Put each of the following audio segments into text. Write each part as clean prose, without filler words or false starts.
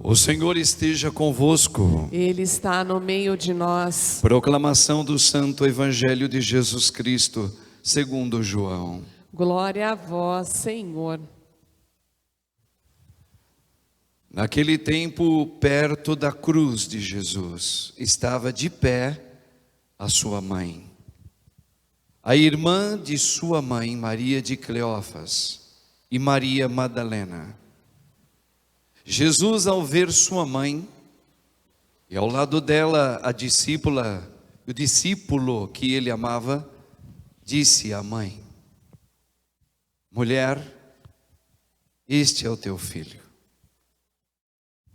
O Senhor esteja convosco. Ele está no meio de nós. Proclamação do Santo Evangelho de Jesus Cristo, segundo João. Glória a vós, Senhor. Naquele tempo, perto da cruz de Jesus, estava de pé a sua mãe, a irmã de sua mãe, Maria de Cleófas, e Maria Madalena. Jesus, ao ver sua mãe, e ao lado dela a discípula, o discípulo que ele amava, disse à mãe: mulher, este é o teu filho.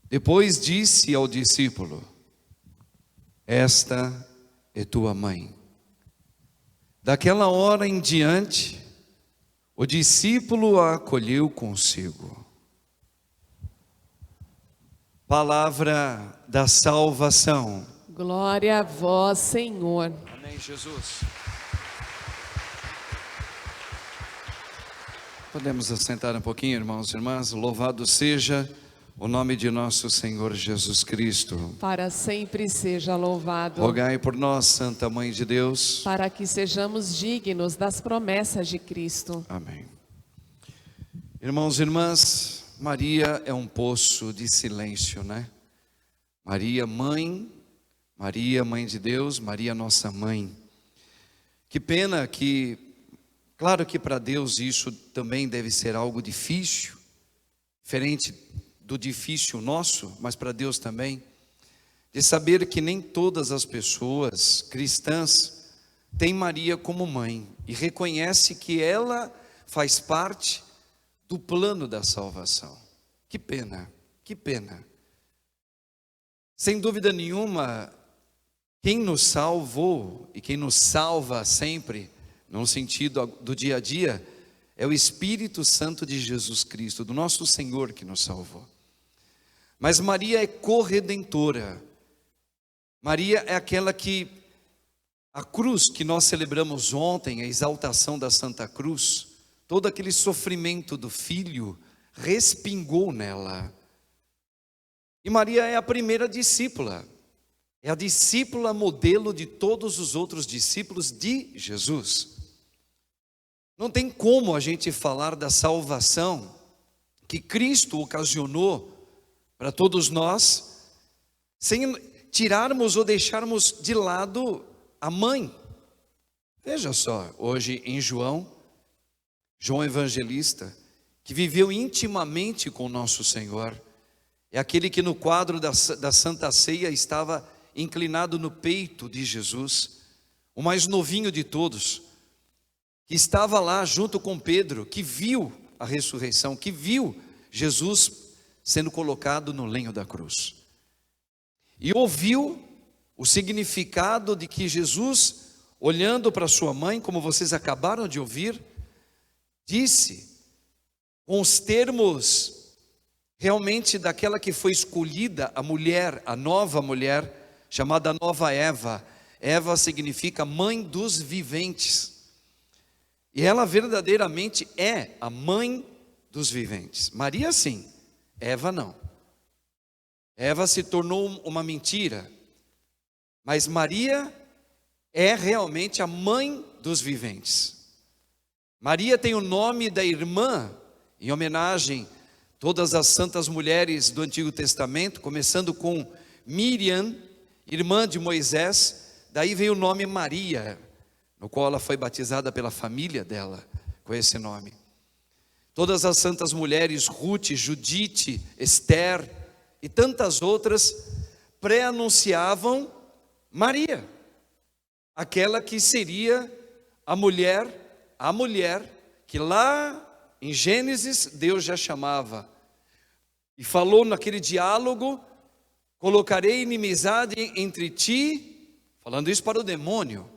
Depois disse ao discípulo: esta é tua mãe. Daquela hora em diante, o discípulo a acolheu consigo. Palavra da salvação. Glória a vós, Senhor. Amém, Jesus. Podemos assentar um pouquinho, irmãos e irmãs. Louvado seja o nome de nosso Senhor Jesus Cristo. Para sempre seja louvado. Rogai por nós, Santa Mãe de Deus, para que sejamos dignos das promessas de Cristo. Amém. Irmãos e irmãs, Maria é um poço de silêncio, né? Maria, mãe de Deus, Maria, nossa mãe. Que pena que, claro que para Deus isso também deve ser algo difícil, diferente do difícil nosso, mas para Deus também, de saber que nem todas as pessoas cristãs têm Maria como mãe e reconhece que ela faz parte do plano da salvação. Que pena, que pena. Sem dúvida nenhuma, quem nos salvou e quem nos salva sempre, no sentido do dia a dia, é o Espírito Santo de Jesus Cristo, do nosso Senhor que nos salvou. Mas Maria é corredentora. Maria é aquela que, a cruz que nós celebramos ontem, a exaltação da Santa Cruz, todo aquele sofrimento do Filho respingou nela. E Maria é a primeira discípula, é a discípula modelo de todos os outros discípulos de Jesus. Não tem como a gente falar da salvação que Cristo ocasionou para todos nós, sem tirarmos ou deixarmos de lado a mãe. Veja só, hoje em João Evangelista, que viveu intimamente com nosso Senhor, é aquele que no quadro da Santa Ceia estava inclinado no peito de Jesus, o mais novinho de todos, que estava lá junto com Pedro, que viu a ressurreição, que viu Jesus sendo colocado no lenho da cruz. E ouviu o significado de que Jesus, olhando para sua mãe, como vocês acabaram de ouvir, disse, com os termos realmente daquela que foi escolhida, a mulher, a nova mulher, chamada nova Eva. Eva significa mãe dos viventes. E ela verdadeiramente é a mãe dos viventes. Maria sim, Eva não. Eva se tornou uma mentira. Mas Maria é realmente a mãe dos viventes. Maria tem o nome da irmã, em homenagem a todas as santas mulheres do Antigo Testamento, começando com Miriam, irmã de Moisés, daí veio o nome Maria, no qual ela foi batizada pela família dela, com esse nome. Todas as santas mulheres, Ruth, Judite, Esther e tantas outras, pré-anunciavam Maria, aquela que seria a mulher que lá em Gênesis Deus já chamava e falou naquele diálogo: colocarei inimizade entre ti, falando isso para o demônio,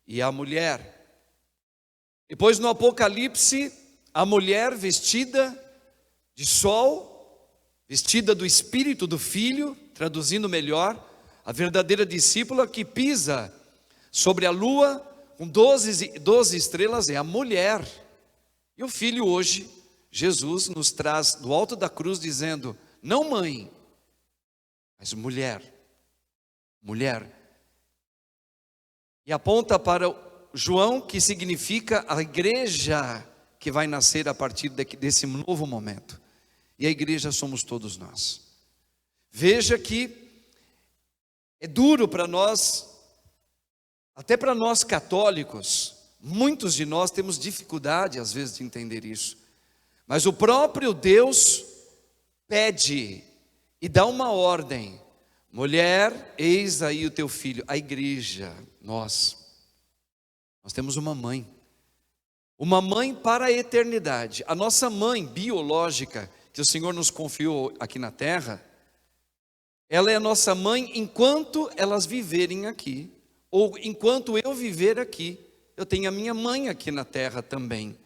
e a mulher. Depois no Apocalipse, a mulher vestida de sol, vestida do Espírito do Filho, traduzindo melhor, a verdadeira discípula que pisa sobre a lua com 12 estrelas é a mulher. E o Filho hoje, Jesus, nos traz do alto da cruz dizendo: não mãe, Mas mulher, e aponta para João, que significa a igreja que vai nascer a partir desse novo momento. E a igreja somos todos nós. Veja que é duro para nós, até para nós católicos, muitos de nós temos dificuldade às vezes de entender isso. Mas o próprio Deus pede e dá uma ordem: mulher, eis aí o teu filho. A igreja, nós temos uma mãe para a eternidade. A nossa mãe biológica, que o Senhor nos confiou aqui na terra, ela é a nossa mãe enquanto elas viverem aqui, ou enquanto eu viver aqui. Eu tenho a minha mãe aqui na terra também.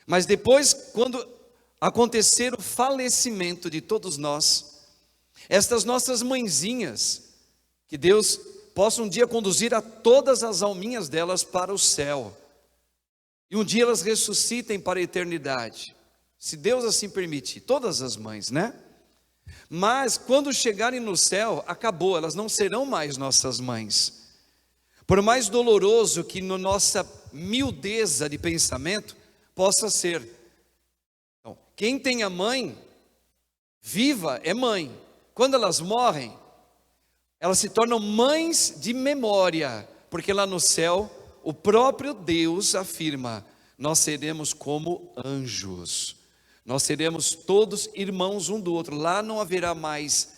Mas depois, quando acontecer o falecimento de todos nós, estas nossas mãezinhas, que Deus possa um dia conduzir a todas as alminhas delas para o céu, e um dia elas ressuscitem para a eternidade, se Deus assim permitir, todas as mães, né? Mas quando chegarem no céu, acabou, elas não serão mais nossas mães. Por mais doloroso que na nossa miudeza de pensamento possa ser. Então, quem tem a mãe viva é mãe. Quando elas morrem, elas se tornam mães de memória, porque lá no céu o próprio Deus afirma: nós seremos como anjos. Nós seremos todos irmãos um do outro. Lá não haverá mais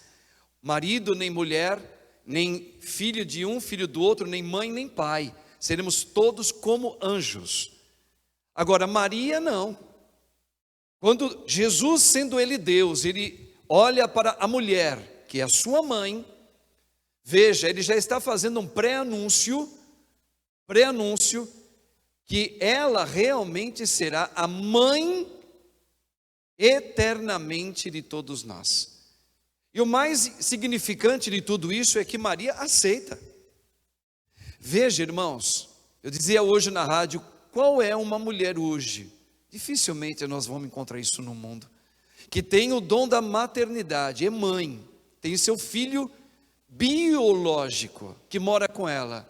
marido nem mulher, nem filho de um, filho do outro, nem mãe nem pai. Seremos todos como anjos. Agora, Maria não. Quando Jesus, sendo ele Deus, ele olha para a mulher, que é a sua mãe, veja, ele já está fazendo um pré-anúncio, que ela realmente será a mãe eternamente de todos nós. E o mais significante de tudo isso é que Maria aceita. Veja, irmãos, eu dizia hoje na rádio, qual é uma mulher hoje? Dificilmente nós vamos encontrar isso no mundo, que tem o dom da maternidade, é mãe, tem seu filho biológico que mora com ela.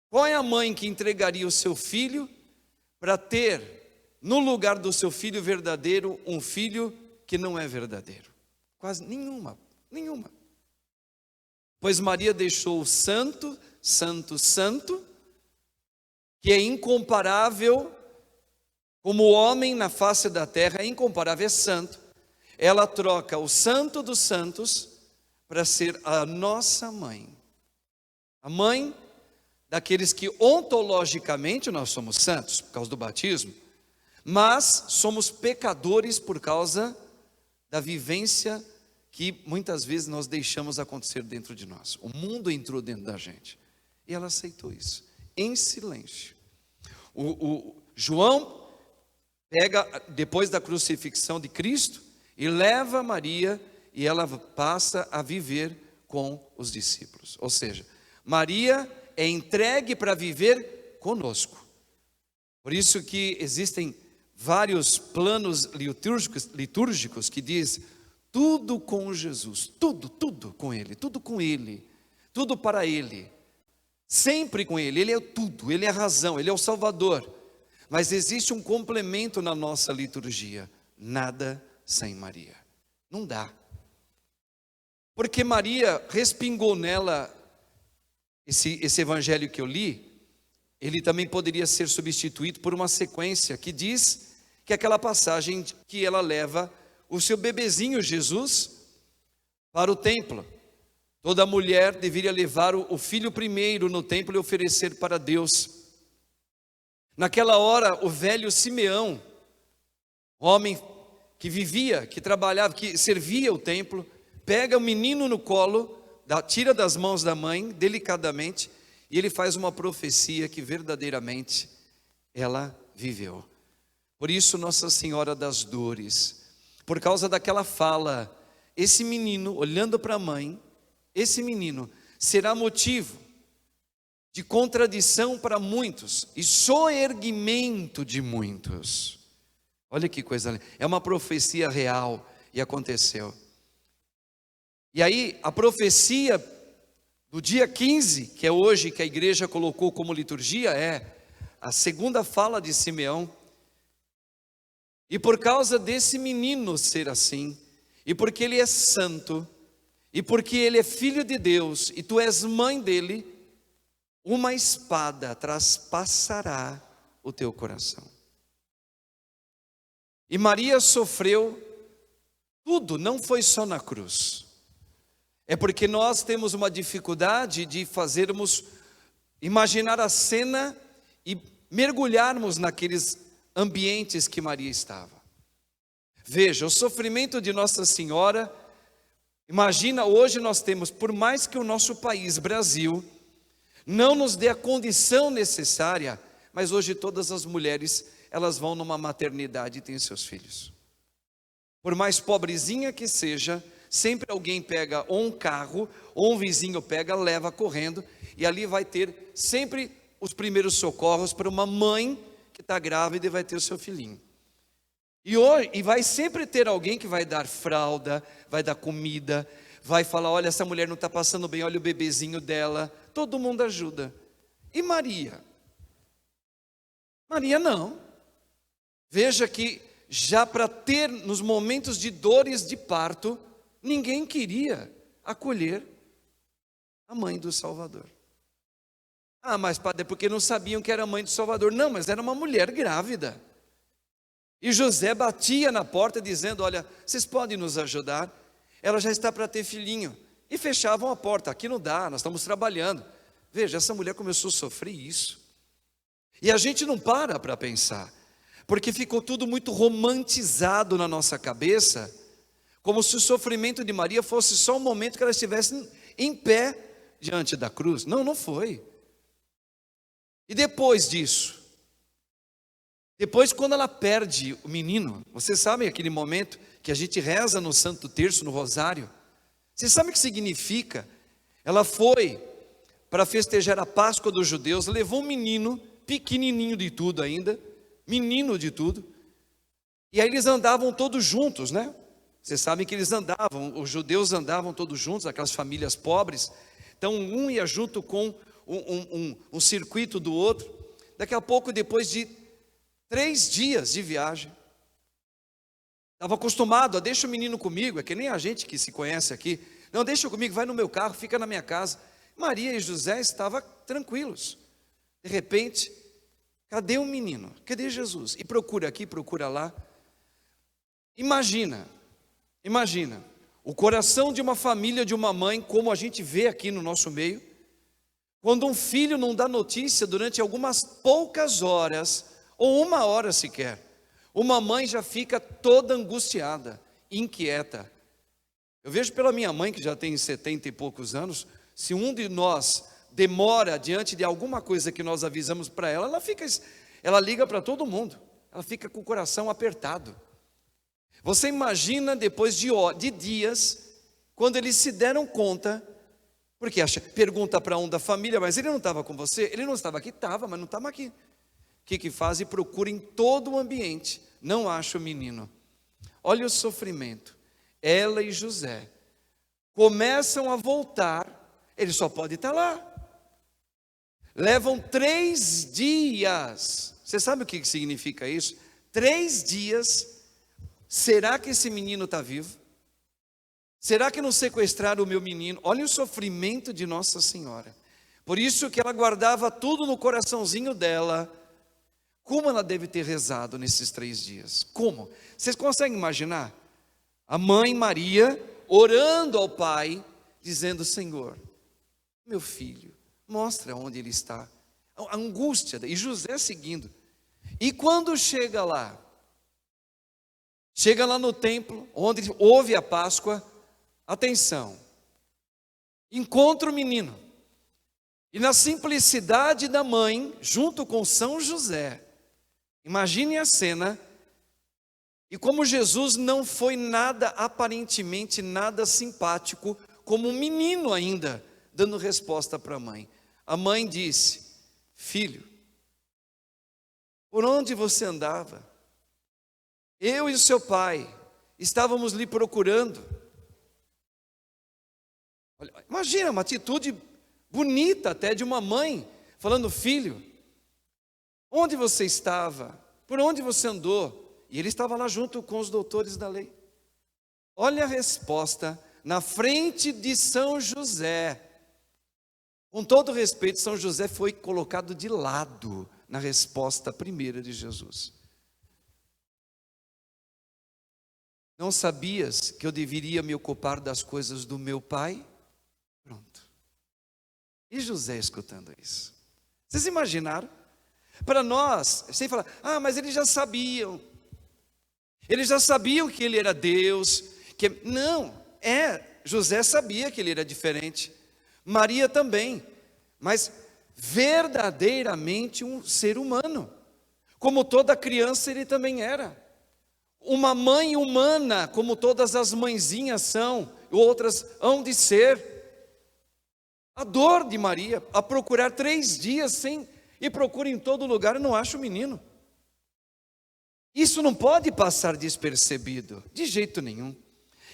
Qual é a mãe que entregaria o seu filho para ter no lugar do seu filho verdadeiro um filho que não é verdadeiro? Quase nenhuma. Pois Maria deixou o santo, que é incomparável, como o homem na face da terra é incomparável, é santo. Ela troca o santo dos santos para ser a nossa mãe. A mãe daqueles que ontologicamente nós somos santos por causa do batismo, mas somos pecadores por causa da vivência que muitas vezes nós deixamos acontecer dentro de nós. O mundo entrou dentro da gente e ela aceitou isso, em silêncio. O João pega, depois da crucifixão de Cristo, e leva Maria, e ela passa a viver com os discípulos. Ou seja, Maria é entregue para viver conosco. Por isso que existem vários planos litúrgicos que diz tudo com Jesus, tudo com Ele, tudo para Ele, sempre com Ele. Ele é tudo, Ele é a razão, Ele é o Salvador. Mas existe um complemento na nossa liturgia: nada sem Maria, não dá. Porque Maria respingou nela, esse evangelho que eu li, ele também poderia ser substituído por uma sequência que diz que aquela passagem que ela leva o seu bebezinho Jesus para o templo. Toda mulher deveria levar o filho primeiro no templo e oferecer para Deus. Naquela hora, o velho Simeão, homem que vivia, que trabalhava, que servia o templo, pega o menino no colo, tira das mãos da mãe, delicadamente, e ele faz uma profecia que verdadeiramente ela viveu. Por isso, Nossa Senhora das Dores, por causa daquela fala, esse menino, olhando para a mãe, esse menino será motivo de contradição para muitos e soerguimento de muitos. Olha que coisa linda, é uma profecia real e aconteceu. E aí, a profecia do dia 15, que é hoje, que a igreja colocou como liturgia, é a segunda fala de Simeão. E por causa desse menino ser assim, e porque ele é santo, e porque ele é filho de Deus, e tu és mãe dele, uma espada traspassará o teu coração. E Maria sofreu tudo, não foi só na cruz. É porque nós temos uma dificuldade de imaginar a cena e mergulharmos naqueles ambientes que Maria estava. Veja, o sofrimento de Nossa Senhora, imagina, hoje nós temos, por mais que o nosso país, Brasil, não nos dê a condição necessária, mas hoje todas as mulheres, elas vão numa maternidade e têm seus filhos. Por mais pobrezinha que seja, sempre alguém pega ou um carro, ou um vizinho pega, leva correndo, e ali vai ter sempre os primeiros socorros para uma mãe que está grávida e vai ter o seu filhinho. E vai sempre ter alguém que vai dar fralda, vai dar comida, vai falar, olha, essa mulher não está passando bem, olha o bebezinho dela, todo mundo ajuda. E Maria? Maria não. Veja que já para ter, nos momentos de dores de parto, ninguém queria acolher a mãe do Salvador. Ah, mas padre, é porque não sabiam que era a mãe do Salvador. Não, mas era uma mulher grávida. E José batia na porta dizendo, olha, vocês podem nos ajudar? Ela já está para ter filhinho. E fechavam a porta, aqui não dá, nós estamos trabalhando. Veja, essa mulher começou a sofrer isso. E a gente não para pensar, porque ficou tudo muito romantizado na nossa cabeça, como se o sofrimento de Maria fosse só um momento que ela estivesse em pé diante da cruz. Não, não foi. E depois disso, depois quando ela perde o menino, vocês sabem aquele momento que a gente reza no Santo Terço, no Rosário? Vocês sabem o que significa? Ela foi para festejar a Páscoa dos judeus, levou um menino, pequenininho de tudo ainda, menino de tudo, e aí eles andavam todos juntos, né? Vocês sabem que eles andavam, os judeus andavam todos juntos, aquelas famílias pobres, então um ia junto com um circuito do outro. Daqui a pouco, depois de 3 dias de viagem, estava acostumado a deixa o menino comigo, é que nem a gente que se conhece aqui, não, deixa comigo, vai no meu carro, fica na minha casa. Maria e José estavam tranquilos. De repente, cadê o menino? Cadê Jesus? E procura aqui, procura lá. Imagina o coração de uma família, de uma mãe, como a gente vê aqui no nosso meio, quando um filho não dá notícia durante algumas poucas horas, ou 1 hora sequer, uma mãe já fica toda angustiada, inquieta. Eu vejo pela minha mãe, que já tem 70 e poucos anos, se um de nós demora diante de alguma coisa que nós avisamos para ela, ela liga para todo mundo, ela fica com o coração apertado. Você imagina depois de dias, quando eles se deram conta, porque pergunta para um da família, mas ele não estava com você? Ele não estava aqui? Estava, mas não estava aqui. O que faz? E procura em todo o ambiente, não acha o menino. Olha o sofrimento. Ela e José começam a voltar, ele só pode estar lá. Levam 3 dias. Você sabe o que significa isso? 3 dias. Será que esse menino está vivo? Será que não sequestraram o meu menino? Olha o sofrimento de Nossa Senhora. Por isso que ela guardava tudo no coraçãozinho dela. Como ela deve ter rezado nesses 3 dias? Como? Vocês conseguem imaginar? A mãe Maria orando ao Pai, dizendo, Senhor, meu filho, mostra onde ele está. A angústia, e José seguindo. E quando chega lá no templo, onde houve a Páscoa, atenção, encontra o menino, e na simplicidade da mãe, junto com São José, imagine a cena, e como Jesus não foi nada, aparentemente nada simpático, como um menino ainda, dando resposta para a mãe. A mãe disse, filho, por onde você andava? Eu e o seu pai estávamos lhe procurando. Olha, imagina uma atitude bonita até de uma mãe, falando: filho, onde você estava? Por onde você andou? E ele estava lá junto com os doutores da lei. Olha a resposta na frente de São José. Com todo respeito, São José foi colocado de lado na resposta primeira de Jesus. Não sabias que eu deveria me ocupar das coisas do meu pai? Pronto. E José escutando isso? Vocês imaginaram? Para nós, sem falar: ah, mas eles já sabiam. Eles já sabiam que ele era Deus. Não, José sabia que ele era diferente. Maria também. Mas verdadeiramente um ser humano. Como toda criança ele também era. Uma mãe humana, como todas as mãezinhas são, outras hão de ser. A dor de Maria, a procurar 3 dias e procura em todo lugar e não acha o menino. Isso não pode passar despercebido, de jeito nenhum.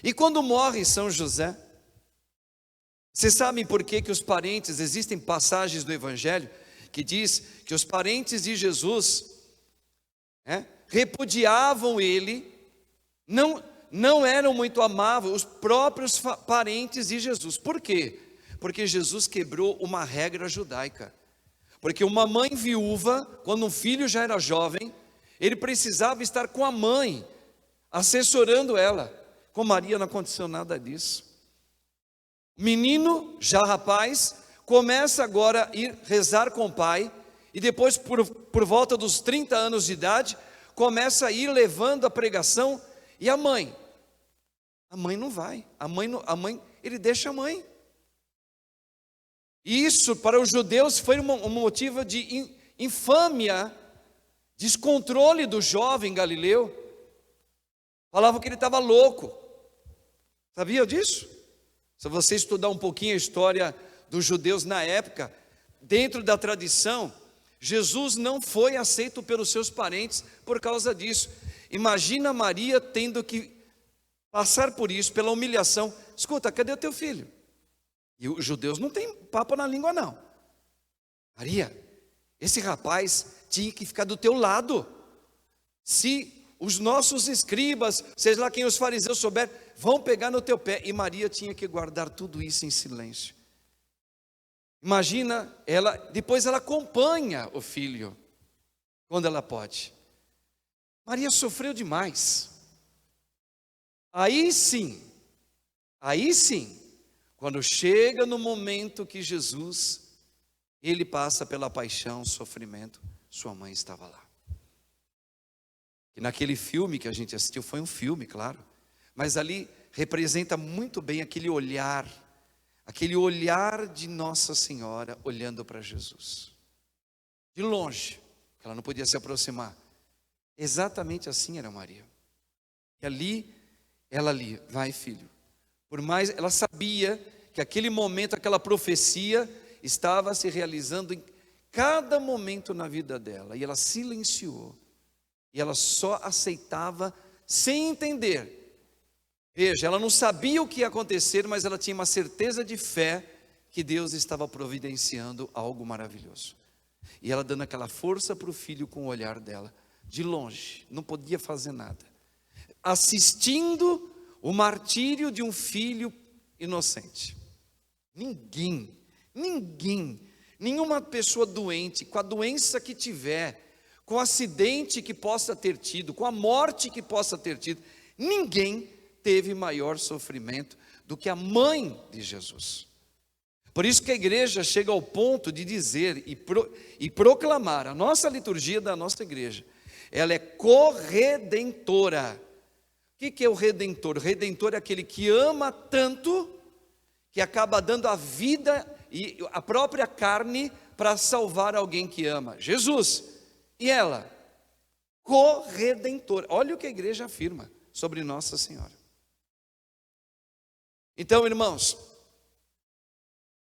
E quando morre São José, vocês sabem por que os parentes, existem passagens do Evangelho que diz que os parentes de Jesus repudiavam ele, não eram muito amáveis, os próprios parentes de Jesus. Por quê? Porque Jesus quebrou uma regra judaica. Porque uma mãe viúva, quando um filho já era jovem, ele precisava estar com a mãe, assessorando ela. Com Maria não aconteceu nada disso. O menino, já rapaz, começa agora a ir rezar com o pai, e depois, por volta dos 30 anos de idade, começa a ir levando a pregação. E a mãe? A mãe não vai. Ele deixa a mãe. E isso para os judeus foi um motivo de infâmia, descontrole do jovem Galileu. Falavam que ele estava louco. Sabia disso? Se você estudar um pouquinho a história dos judeus na época, dentro da tradição, Jesus não foi aceito pelos seus parentes por causa disso. Imagina Maria tendo que passar por isso, pela humilhação. Escuta, cadê o teu filho? E os judeus não têm papo na língua não. Maria, esse rapaz tinha que ficar do teu lado. Se os nossos escribas, seja lá quem os fariseus souber, vão pegar no teu pé. E Maria tinha que guardar tudo isso em silêncio. Imagina, depois ela acompanha o filho, quando ela pode. Maria sofreu demais. Aí sim, quando chega no momento que Jesus, ele passa pela paixão, sofrimento, sua mãe estava lá. E naquele filme que a gente assistiu, foi um filme, claro, mas ali representa muito bem aquele olhar de Nossa Senhora olhando para Jesus. De longe, ela não podia se aproximar. Exatamente assim era Maria. E ela ali, vai filho. Por mais, ela sabia que aquele momento, aquela profecia estava se realizando em cada momento na vida dela. E ela silenciou. E ela só aceitava sem entender. Veja, ela não sabia o que ia acontecer, mas ela tinha uma certeza de fé que Deus estava providenciando algo maravilhoso. E ela dando aquela força para o filho com o olhar dela. De longe, não podia fazer nada. Assistindo o martírio de um filho inocente. Nenhuma pessoa doente, com a doença que tiver, com o acidente que possa ter tido, com a morte que possa ter tido, ninguém teve maior sofrimento do que a mãe de Jesus. Por isso que a igreja chega ao ponto de dizer e proclamar, a nossa liturgia da nossa igreja, ela é corredentora. O que é o redentor? O redentor é aquele que ama tanto, que acaba dando a vida e a própria carne para salvar alguém que ama. Jesus. E ela? Corredentora. Olha o que a igreja afirma sobre Nossa Senhora. Então, irmãos,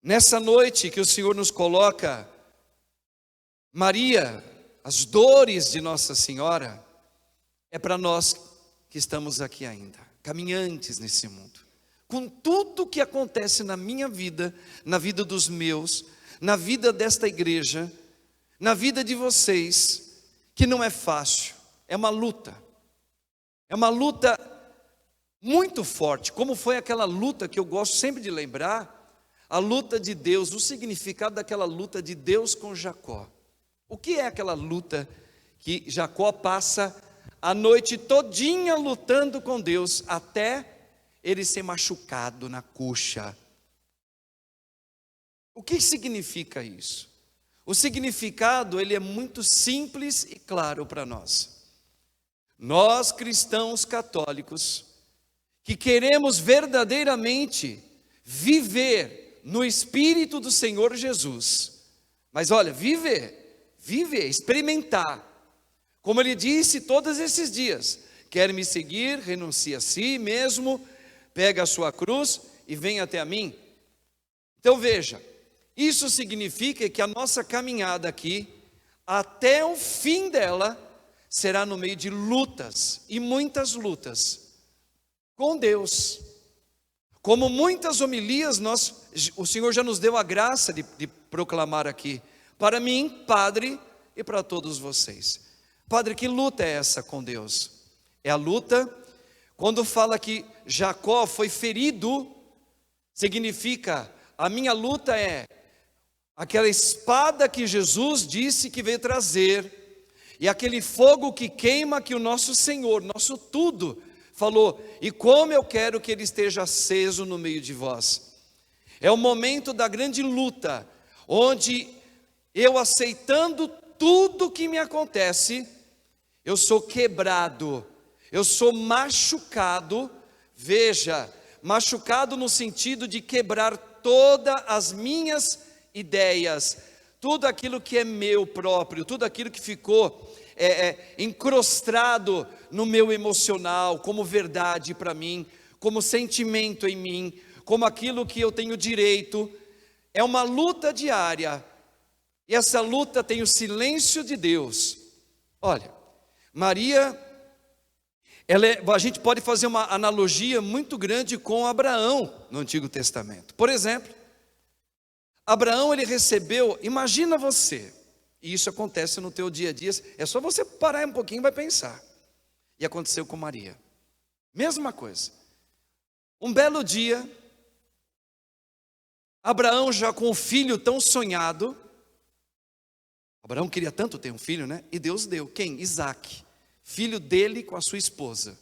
nessa noite que o Senhor nos coloca, Maria, as dores de Nossa Senhora, é para nós que estamos aqui ainda, caminhantes nesse mundo. com tudo que acontece na minha vida, na vida dos meus, na vida desta igreja, na vida de vocês, que não é fácil, é uma luta muito forte, como foi aquela luta que eu gosto sempre de lembrar, a luta de Deus, o significado daquela luta de Deus com Jacó. O que é aquela luta que Jacó passa a noite todinha lutando com Deus, até ele ser machucado na coxa? O que significa isso? O significado, ele é muito simples e claro para nós. Nós cristãos católicos, que queremos verdadeiramente viver no Espírito do Senhor Jesus, mas olha, viver, experimentar, como ele disse todos esses dias: quer me seguir, renuncie a si mesmo, pega a sua cruz e vem até a mim. Então veja, isso significa que a nossa caminhada aqui, até o fim dela, será no meio de lutas, e muitas lutas, com Deus. Como muitas homilias, o Senhor já nos deu a graça de proclamar aqui, para mim, Padre, e para todos vocês. Padre, que luta é essa com Deus? É a luta, quando fala que Jacó foi ferido, significa, a minha luta é aquela espada que Jesus disse que veio trazer, e aquele fogo que queima, que o nosso Senhor, nosso tudo, falou: e como eu quero que ele esteja aceso no meio de vós. É o momento da grande luta, onde eu, aceitando tudo que me acontece, eu sou quebrado, eu sou machucado. Veja, machucado no sentido de quebrar todas as minhas ideias, tudo aquilo que é meu próprio, tudo aquilo que ficou encrostado no meu emocional, como verdade para mim, como sentimento em mim, como aquilo que eu tenho direito. É uma luta diária, e essa luta tem o silêncio de Deus. Olha, Maria, a gente pode fazer uma analogia muito grande com Abraão no Antigo Testamento. Por exemplo, Abraão, ele recebeu, imagina você, e isso acontece no teu dia a dia, é só você parar um pouquinho e vai pensar. E aconteceu com Maria, mesma coisa. Um belo dia, Abraão já com o filho tão sonhado, Abraão queria tanto ter um filho, né? E Deus deu, quem? Isaac, filho dele com a sua esposa.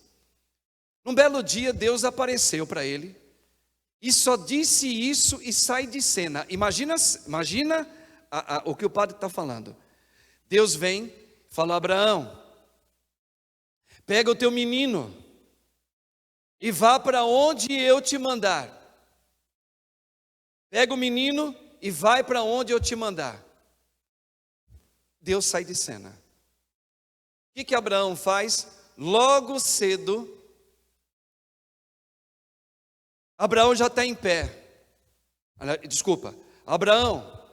Num belo dia, Deus apareceu para ele, e só disse isso e sai de cena. Imagina o que o padre está falando. Deus vem, fala: Abraão, pega o teu menino e vá para onde eu te mandar. Pega o menino e vai para onde eu te mandar. Deus sai de cena. O que Abraão faz? Logo cedo, Abraão já está em pé. Desculpa, Abraão,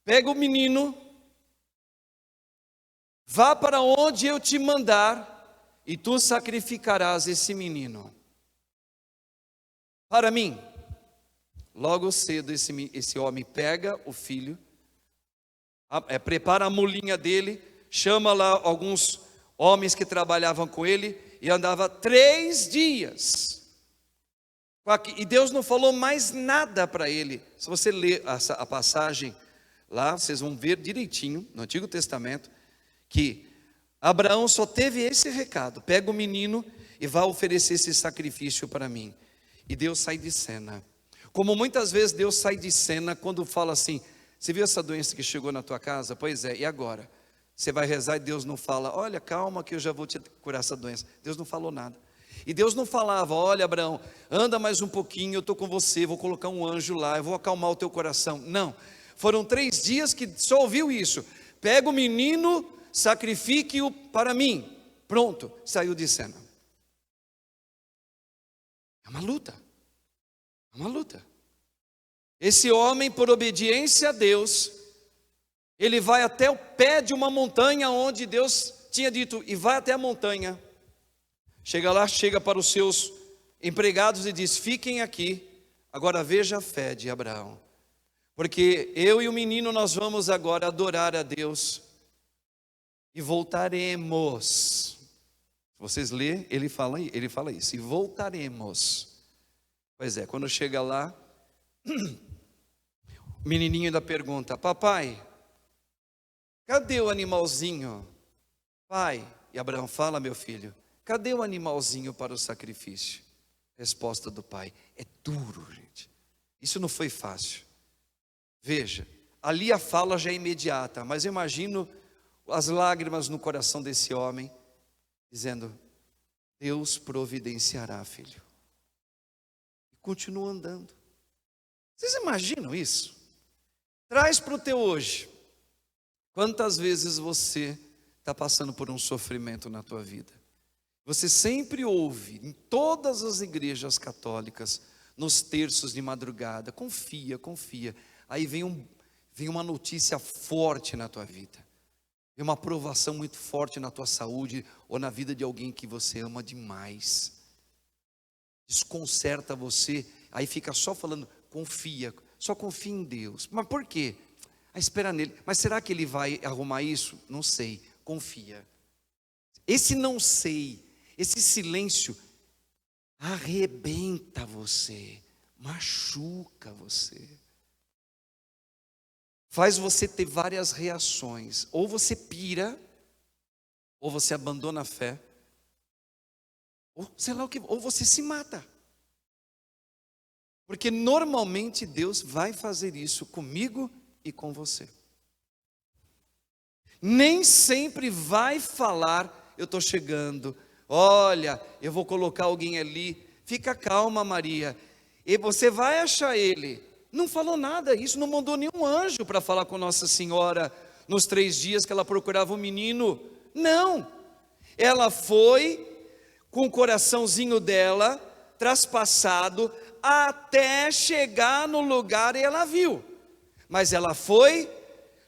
pega o menino, vá para onde eu te mandar, e tu sacrificarás esse menino para mim. Logo cedo esse homem pega o filho, prepara a mulinha dele, chama lá alguns homens que trabalhavam com ele, e andava 3 dias. E Deus não falou mais nada para ele. Se você ler a passagem lá, vocês vão ver direitinho no Antigo Testamento que Abraão só teve esse recado: pega o menino e vá oferecer esse sacrifício para mim. E Deus sai de cena. Como muitas vezes Deus sai de cena quando fala assim: você viu essa doença que chegou na tua casa? Pois é, e agora? Você vai rezar e Deus não fala: olha, calma que eu já vou te curar essa doença. Deus não falou nada. E Deus não falava: olha, Abraão, anda mais um pouquinho, eu estou com você, vou colocar um anjo lá, eu vou acalmar o teu coração. Não, foram 3 dias que só ouviu isso: pega o menino, sacrifique-o para mim. Pronto, saiu de cena. É uma luta, é uma luta. Esse homem, por obediência a Deus, ele vai até o pé de uma montanha onde Deus tinha dito: e vai até a montanha. Chega lá, chega para os seus empregados e diz: fiquem aqui, agora veja a fé de Abraão. Porque eu e o menino nós vamos agora adorar a Deus e voltaremos. Vocês lê, ele fala isso, e voltaremos. Pois é, quando chega lá, o menininho ainda pergunta: papai, cadê o animalzinho? Pai, e Abraão fala: meu filho, cadê o animalzinho para o sacrifício? Resposta do pai: é duro, gente. Isso não foi fácil. Veja, ali a fala já é imediata, mas eu imagino as lágrimas no coração desse homem, dizendo: Deus providenciará, filho. E continua andando. Vocês imaginam isso? Traz para o teu hoje. Quantas vezes você está passando por um sofrimento na tua vida? Você sempre ouve, em todas as igrejas católicas, nos terços de madrugada: confia, confia. Aí vem uma notícia forte na tua vida. Vem uma provação muito forte na tua saúde ou na vida de alguém que você ama demais. Desconcerta você, aí fica só falando: confia, só confia em Deus. Mas por quê? Espera nele. Mas será que ele vai arrumar isso? Não sei, confia. Esse não sei, esse silêncio arrebenta você, machuca você. Faz você ter várias reações. Ou você pira, ou você abandona a fé, ou sei lá o que, ou você se mata. Porque normalmente Deus vai fazer isso comigo e com você. Nem sempre vai falar: eu estou chegando, olha, eu vou colocar alguém ali, fica calma, Maria, e você vai achar ele. Não falou nada, isso não mandou nenhum anjo para falar com Nossa Senhora nos 3 dias que ela procurava o menino. Não, ela foi com o coraçãozinho dela traspassado até chegar no lugar e ela viu. Mas ela foi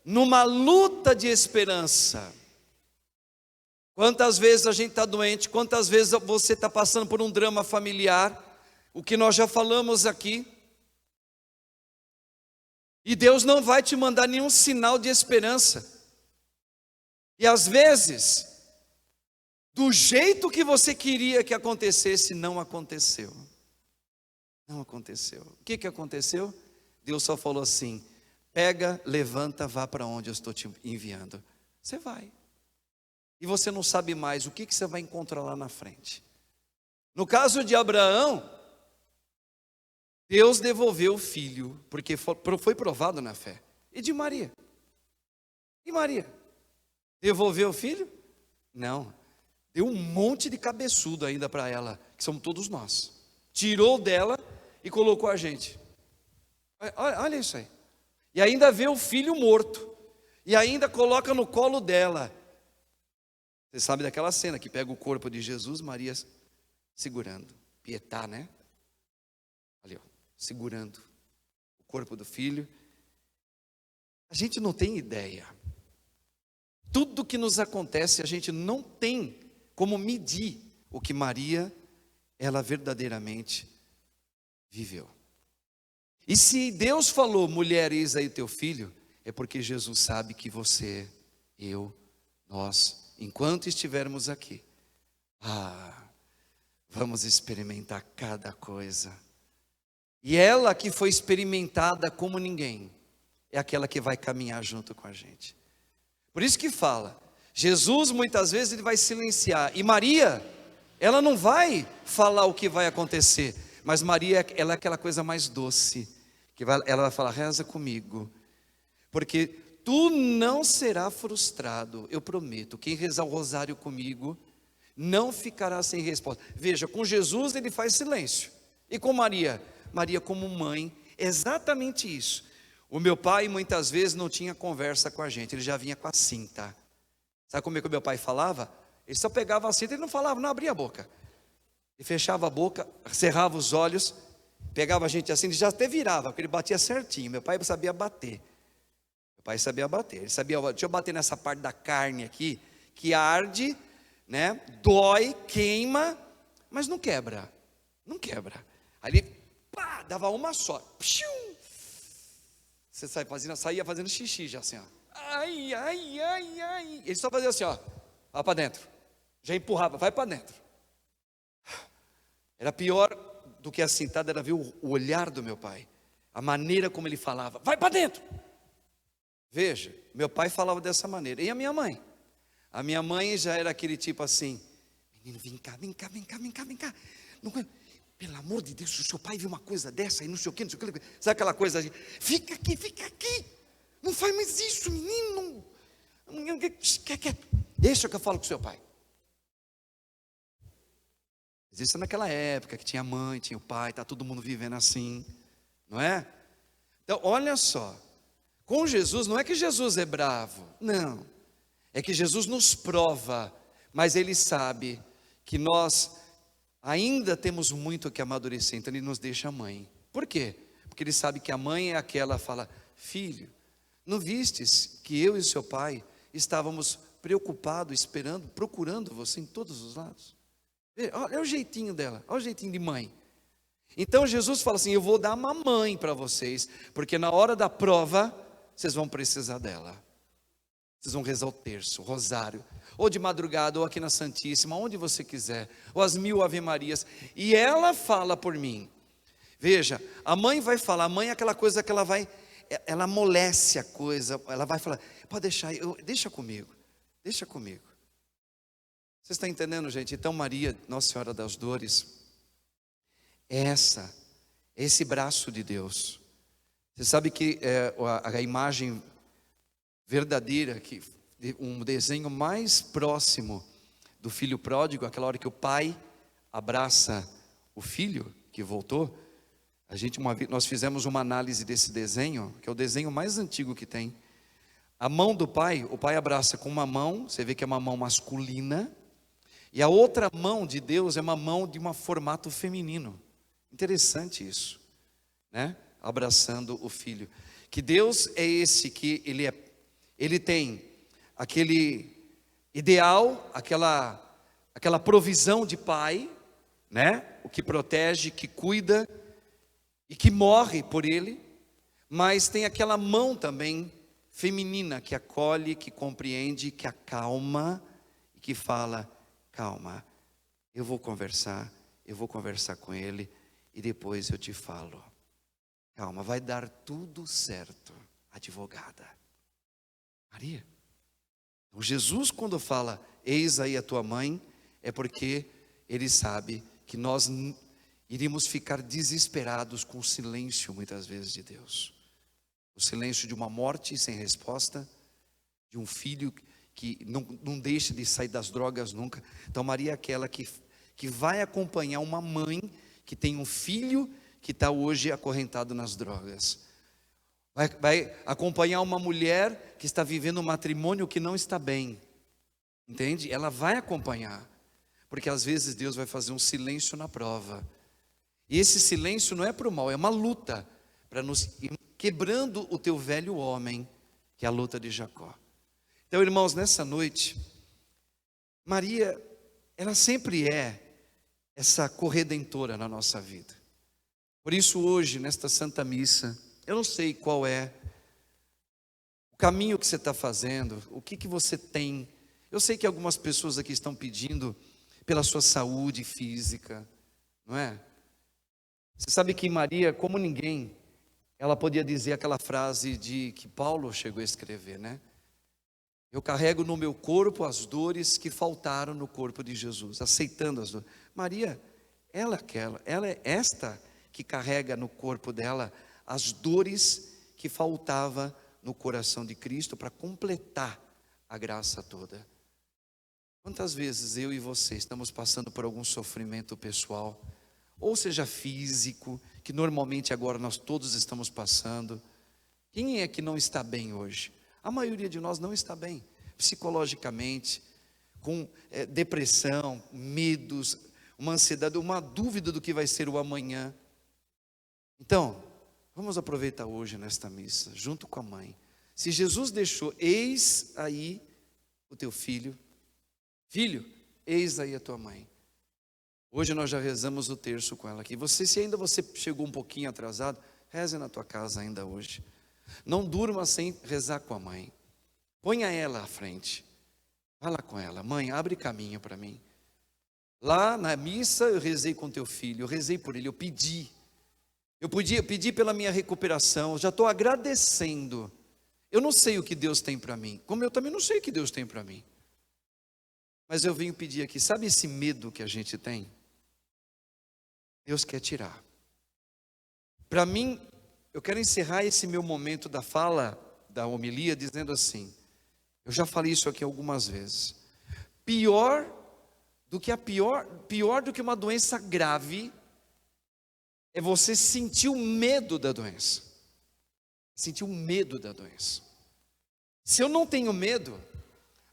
numa luta de esperança. Quantas vezes a gente está doente, quantas vezes você está passando por um drama familiar, o que nós já falamos aqui. E Deus não vai te mandar nenhum sinal de esperança. E às vezes, do jeito que você queria que acontecesse, não aconteceu. Não aconteceu. O que aconteceu? Deus só falou assim: pega, levanta, vá para onde eu estou te enviando. Você vai. E você não sabe mais o que você vai encontrar lá na frente. No caso de Abraão, Deus devolveu o filho, porque foi provado na fé. E de Maria? E Maria? Devolveu o filho? Não. Deu um monte de cabeçudo ainda para ela, que somos todos nós. Tirou dela e colocou a gente. Olha isso aí. E ainda vê o filho morto. E ainda coloca no colo dela. Você sabe daquela cena que pega o corpo de Jesus, Maria segurando. Pietá, né? Ali, ó, segurando o corpo do filho. A gente não tem ideia. Tudo que nos acontece, a gente não tem como medir o que Maria, ela verdadeiramente viveu. E se Deus falou: mulher, eis aí teu filho, é porque Jesus sabe que você, eu, nós, enquanto estivermos aqui, vamos experimentar cada coisa. E ela que foi experimentada como ninguém, é aquela que vai caminhar junto com a gente. Por isso que fala, Jesus muitas vezes ele vai silenciar, e Maria, ela não vai falar o que vai acontecer, mas Maria, ela é aquela coisa mais doce, ela vai falar: reza comigo, porque tu não será frustrado, eu prometo, quem rezar o rosário comigo, não ficará sem resposta. Veja, com Jesus ele faz silêncio, e com Maria, Maria como mãe, exatamente isso. O meu pai muitas vezes não tinha conversa com a gente, ele já vinha com a cinta. Sabe como é que o meu pai falava? Ele só pegava a cinta, ele não falava, não abria a boca. Ele fechava a boca, cerrava os olhos, pegava a gente assim, ele já até virava, porque ele batia certinho. Meu pai sabia bater. Meu pai sabia bater. Ele sabia: deixa eu bater nessa parte da carne aqui, que arde, né? Dói, queima, mas não quebra. Não quebra. Aí ele, pá, dava uma só. Psiu. Você saía fazendo xixi já assim, ó. Ai, ai, ai, ai. Ele só fazia assim, ó. Vai para dentro. Já empurrava, vai para dentro. Era pior do que a cintada, era ver o olhar do meu pai. A maneira como ele falava. Vai para dentro. Veja, meu pai falava dessa maneira. E a minha mãe? A minha mãe já era aquele tipo assim. Menino, vem cá, vem cá, vem cá, vem cá, vem cá. Não, pelo amor de Deus, se o seu pai viu uma coisa dessa e não sei o que, não sei o que. Sabe aquela coisa assim? Fica aqui. Não faz mais isso, menino. Deixa que eu falo com o seu pai. Mas isso é naquela época que tinha a mãe, tinha o pai, está todo mundo vivendo assim, não é? Então, olha só. Com Jesus, não é que Jesus é bravo, não. É que Jesus nos prova, mas Ele sabe que nós ainda temos muito que amadurecer, então Ele nos deixa a mãe. Por quê? Porque Ele sabe que a mãe é aquela que fala, filho, não vistes que eu e seu pai estávamos preocupados, esperando, procurando você em todos os lados? Olha o jeitinho dela, olha o jeitinho de mãe. Então Jesus fala assim, eu vou dar uma mãe para vocês, porque na hora da prova, vocês vão precisar dela. Vocês vão rezar o terço, o rosário, ou de madrugada, ou aqui na Santíssima, onde você quiser, ou as 1000 Ave Marias, e ela fala por mim. Veja, a mãe vai falar, a mãe é aquela coisa que ela amolece a coisa, ela vai falar, pode deixar, deixa comigo. Você está entendendo, gente? Então Maria, Nossa Senhora das Dores, é esse braço de Deus. Você sabe que a imagem verdadeira, que um desenho mais próximo do filho pródigo, aquela hora que o pai abraça o filho que voltou, nós fizemos uma análise desse desenho, que é o desenho mais antigo que tem. A mão do pai, o pai abraça com uma mão, você vê que é uma mão masculina, e a outra mão de Deus é uma mão de um formato feminino. Interessante isso, né? Abraçando o filho. Que Deus é esse que Ele tem aquele ideal, aquela provisão de pai, né? O que protege, que cuida e que morre por ele, mas tem aquela mão também feminina que acolhe, que compreende, que acalma e que fala, calma, eu vou conversar com ele e depois eu te falo. Calma, vai dar tudo certo, advogada. Maria. Então, Jesus, quando fala, eis aí a tua mãe, é porque Ele sabe que nós iríamos ficar desesperados com o silêncio, muitas vezes, de Deus. O silêncio de uma morte sem resposta, de um filho que não deixa de sair das drogas nunca. Então, Maria é aquela que vai acompanhar uma mãe que tem um filho que está hoje acorrentado nas drogas. Vai acompanhar uma mulher que está vivendo um matrimônio que não está bem. Entende? Ela vai acompanhar. Porque às vezes Deus vai fazer um silêncio na prova. E esse silêncio não é para o mal, é uma luta. Para nos ir quebrando o teu velho homem, que é a luta de Jacó. Então, irmãos, nessa noite, Maria, ela sempre é essa corredentora na nossa vida. Por isso hoje, nesta Santa Missa, eu não sei qual é o caminho que você está fazendo, o que você tem. Eu sei que algumas pessoas aqui estão pedindo pela sua saúde física, não é? Você sabe que Maria, como ninguém, ela podia dizer aquela frase que Paulo chegou a escrever, né? Eu carrego no meu corpo as dores que faltaram no corpo de Jesus, aceitando as dores. Maria, ela é esta que carrega no corpo dela as dores que faltava no coração de Cristo para completar a graça toda. Quantas vezes eu e você estamos passando por algum sofrimento pessoal, ou seja físico, que normalmente agora nós todos estamos passando? Quem é que não está bem hoje? A maioria de nós não está bem, psicologicamente, com depressão, medos, uma ansiedade, uma dúvida do que vai ser o amanhã. Então, vamos aproveitar hoje nesta missa, junto com a mãe. Se Jesus deixou, eis aí o teu filho, filho, eis aí a tua mãe. Hoje nós já rezamos o terço com ela aqui. Se ainda você chegou um pouquinho atrasado, reze na tua casa ainda hoje. Não durma sem rezar com a mãe. Ponha ela à frente. Fala com ela: mãe, abre caminho para mim. Lá na missa eu rezei com teu filho, eu rezei por ele, eu pedi. Eu pedi pela minha recuperação, eu já estou agradecendo. Eu não sei o que Deus tem para mim, como eu também não sei o que Deus tem para mim. Mas eu venho pedir aqui, sabe esse medo que a gente tem? Deus quer tirar. Para mim, eu quero encerrar esse meu momento da fala, da homilia, dizendo assim, eu já falei isso aqui algumas vezes. Pior do que uma doença grave é você sentir o medo da doença. Sentir o medo da doença. Se eu não tenho medo,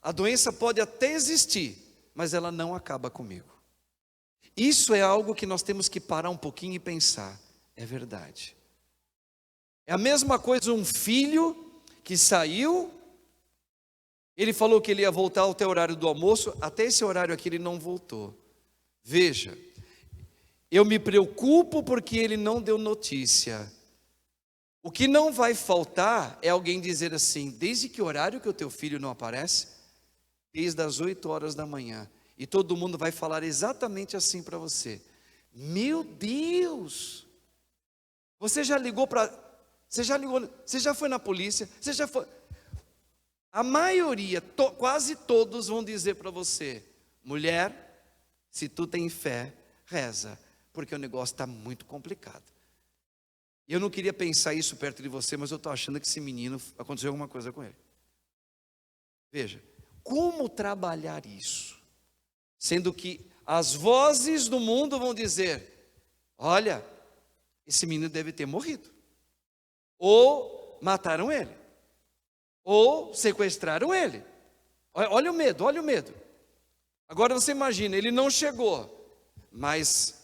a doença pode até existir, mas ela não acaba comigo. Isso é algo que nós temos que parar um pouquinho e pensar. É verdade. É a mesma coisa um filho que saiu, ele falou que ele ia voltar até o horário do almoço, até esse horário aqui ele não voltou. Veja, eu me preocupo porque ele não deu notícia. O que não vai faltar é alguém dizer assim: desde que horário que o teu filho não aparece? Desde as 8 horas da manhã. E todo mundo vai falar exatamente assim para você: meu Deus, você já ligou para... Você já foi na polícia? Você já foi... A maioria, quase todos vão dizer para você: mulher, se tu tem fé, reza, porque o negócio está muito complicado. Eu não queria pensar isso perto de você, mas eu estou achando que esse menino, aconteceu alguma coisa com ele. Veja, como trabalhar isso? Sendo que as vozes do mundo vão dizer: olha, esse menino deve ter morrido. Ou mataram ele. Ou sequestraram ele. Olha o medo, olha o medo. Agora você imagina, ele não chegou, mas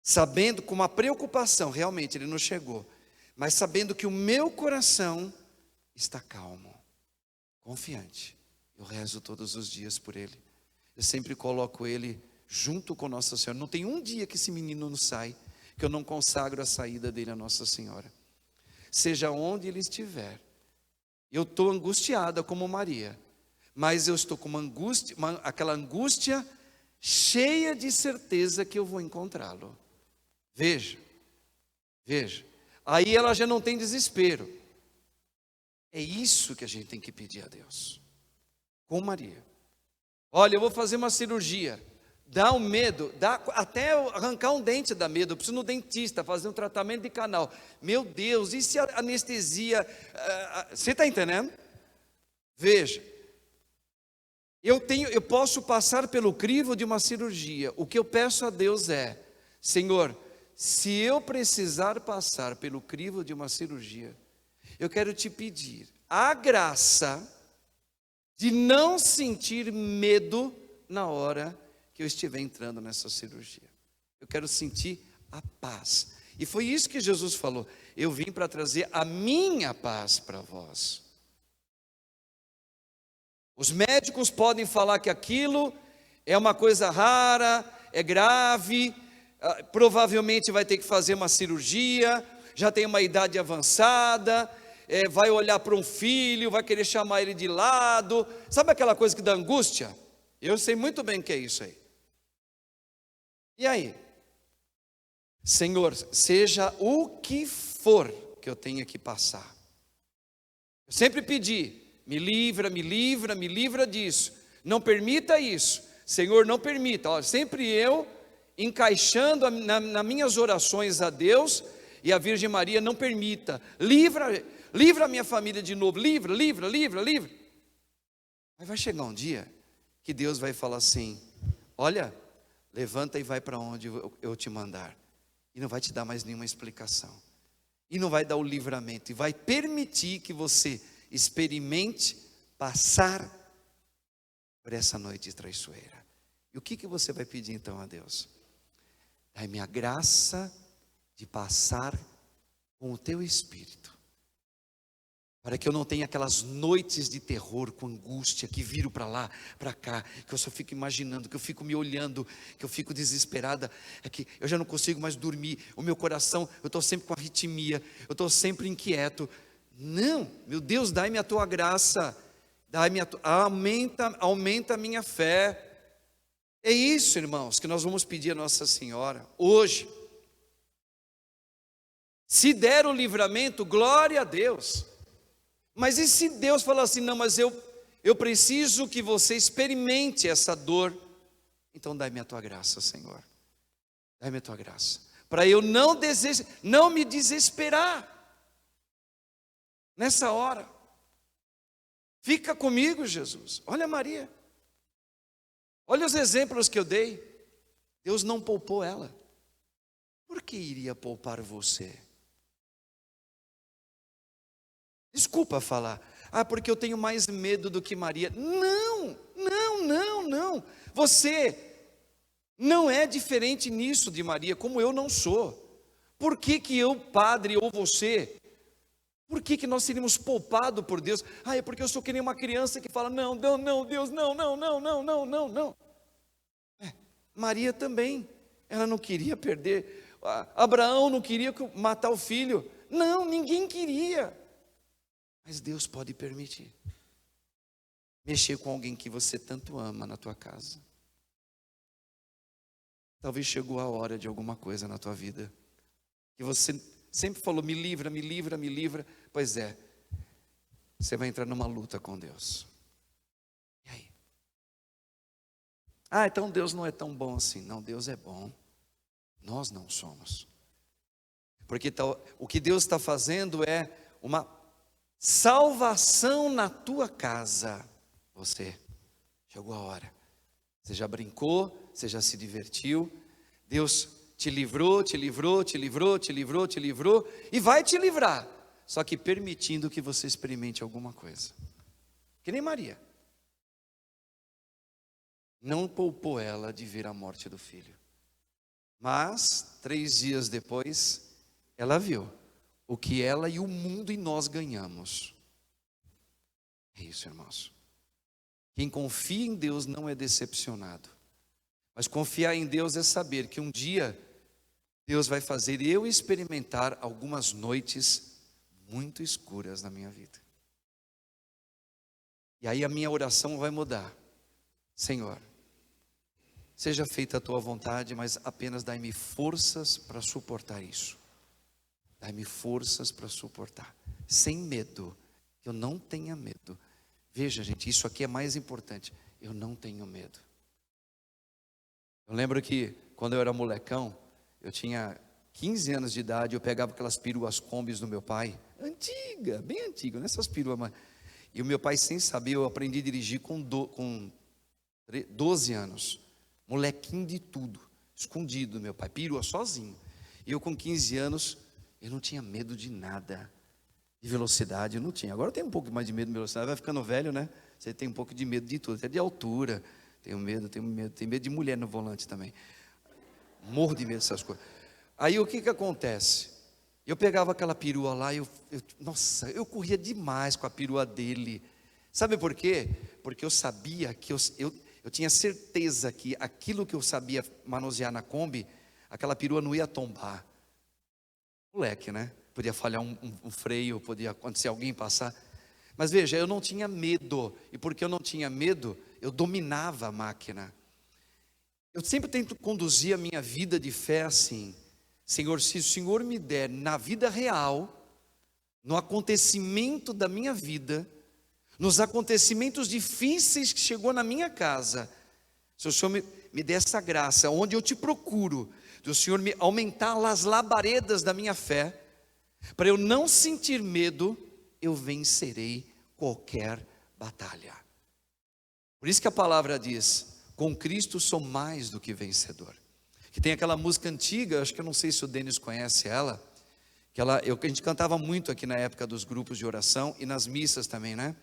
sabendo, com uma preocupação, realmente ele não chegou, mas sabendo que o meu coração está calmo, confiante. Eu rezo todos os dias por ele. Eu sempre coloco ele junto com Nossa Senhora. Não tem um dia que esse menino não sai, que eu não consagro a saída dele a Nossa Senhora. Seja onde ele estiver. Eu estou angustiada como Maria, mas eu estou com uma angústia, aquela angústia cheia de certeza que eu vou encontrá-lo. Veja, veja. Aí ela já não tem desespero. É isso que a gente tem que pedir a Deus. Com Maria. Olha, eu vou fazer uma cirurgia. Dá um medo, dá até arrancar um dente dá medo. Eu preciso ir no dentista, fazer um tratamento de canal. Meu Deus, e se a anestesia... Você está entendendo? Veja, eu posso passar pelo crivo de uma cirurgia. O que eu peço a Deus é: Senhor, se eu precisar passar pelo crivo de uma cirurgia, eu quero te pedir a graça de não sentir medo na hora que eu estiver entrando nessa cirurgia. Eu quero sentir a paz. E foi isso que Jesus falou: eu vim para trazer a minha paz para vós. Os médicos podem falar que aquilo é uma coisa rara, é grave, provavelmente vai ter que fazer uma cirurgia, já tem uma idade avançada, vai olhar para um filho, vai querer chamar ele de lado. Sabe aquela coisa que dá angústia? Eu sei muito bem o que é isso aí. E aí? Senhor, seja o que for que eu tenha que passar. Eu sempre pedi: me livra disso. Não permita isso. Senhor, não permita. Ó, sempre eu encaixando nas minhas orações a Deus e a Virgem Maria: não permita. Livra a minha família de novo. Livra. Mas vai chegar um dia que Deus vai falar assim: olha, levanta e vai para onde eu te mandar. E não vai te dar mais nenhuma explicação. E não vai dar o livramento. E vai permitir que você experimente passar por essa noite traiçoeira. E o que você vai pedir então a Deus? Dai-me a graça de passar com o teu Espírito. para que eu não tenha aquelas noites de terror com angústia, que viro para lá, para cá, que eu só fico imaginando, que eu fico me olhando, que eu fico desesperada, é que eu já não consigo mais dormir, o meu coração, eu estou sempre com arritmia, eu estou sempre inquieto. Não, meu Deus, dai-me a tua graça, aumenta a minha fé. É isso, irmãos, que nós vamos pedir a Nossa Senhora hoje. Se der o livramento, glória a Deus. Mas e se Deus falar assim, não, mas eu preciso que você experimente essa dor, então dai-me a tua graça, Senhor, dai-me a tua graça, para eu não me desesperar, nessa hora. Fica comigo, Jesus. Olha Maria, olha os exemplos que eu dei, Deus não poupou ela, por que iria poupar você? Desculpa falar, porque eu tenho mais medo do que Maria. Não, você não é diferente nisso de Maria, como eu não sou. Por que eu, padre, ou você, por que nós seríamos poupados por Deus? É porque eu sou que nem uma criança que fala, não, Deus, não. Maria também, ela não queria perder, Abraão não queria matar o filho, não, ninguém queria. Mas Deus pode permitir. Mexer com alguém que você tanto ama na tua casa. Talvez chegou a hora de alguma coisa na tua vida, que você sempre falou, me livra. Pois é, você vai entrar numa luta com Deus. E aí? Então Deus não é tão bom assim. Não, Deus é bom. Nós não somos. Porque o que Deus está fazendo é uma salvação na tua casa. Você, chegou a hora, você já brincou, você já se divertiu, Deus te livrou, e vai te livrar, só que permitindo que você experimente alguma coisa, que nem Maria, não poupou ela de ver a morte do filho, mas 3 dias depois, ela viu o que ela e o mundo e nós ganhamos. É isso, irmãos. Quem confia em Deus não é decepcionado. Mas confiar em Deus é saber que um dia Deus vai fazer eu experimentar algumas noites muito escuras na minha vida. E aí a minha oração vai mudar. Senhor, seja feita a tua vontade, mas apenas dai-me forças para suportar isso. Dai-me forças para suportar, sem medo, que eu não tenha medo. Veja, gente, isso aqui é mais importante, eu não tenho medo. Eu lembro que quando eu era molecão, eu tinha 15 anos de idade, eu pegava aquelas peruas combis do meu pai, antiga, bem antiga, nessas peruas, e o meu pai, sem saber, eu aprendi a dirigir com 12 anos, molequinho de tudo, escondido do meu pai, perua sozinho, e eu com 15 anos, eu não tinha medo de nada, de velocidade, eu não tinha. Agora eu tenho um pouco mais de medo de velocidade, vai ficando velho, né? Você tem um pouco de medo de tudo, até de altura. Tenho medo de mulher no volante também. Morro de medo dessas coisas. Aí o que acontece? Eu pegava aquela perua lá, nossa, eu corria demais com a perua dele. Sabe por quê? Porque eu sabia que eu tinha certeza que aquilo que eu sabia manusear na Kombi, aquela perua não ia tombar. Moleque, né? Podia falhar um freio, podia acontecer alguém passar. Mas veja, eu não tinha medo. E porque eu não tinha medo, eu dominava a máquina. Eu sempre tento conduzir a minha vida de fé assim. Senhor, se o Senhor me der na vida real, no acontecimento da minha vida, nos acontecimentos difíceis que chegou na minha casa, se o Senhor me der essa graça, onde eu te procuro, do Senhor me aumentar as labaredas da minha fé, para eu não sentir medo, eu vencerei qualquer batalha. Por isso que a palavra diz, com Cristo sou mais do que vencedor. Que tem aquela música antiga, acho que eu não sei se o Denis conhece ela, que a gente cantava muito aqui na época dos grupos de oração e nas missas também, né?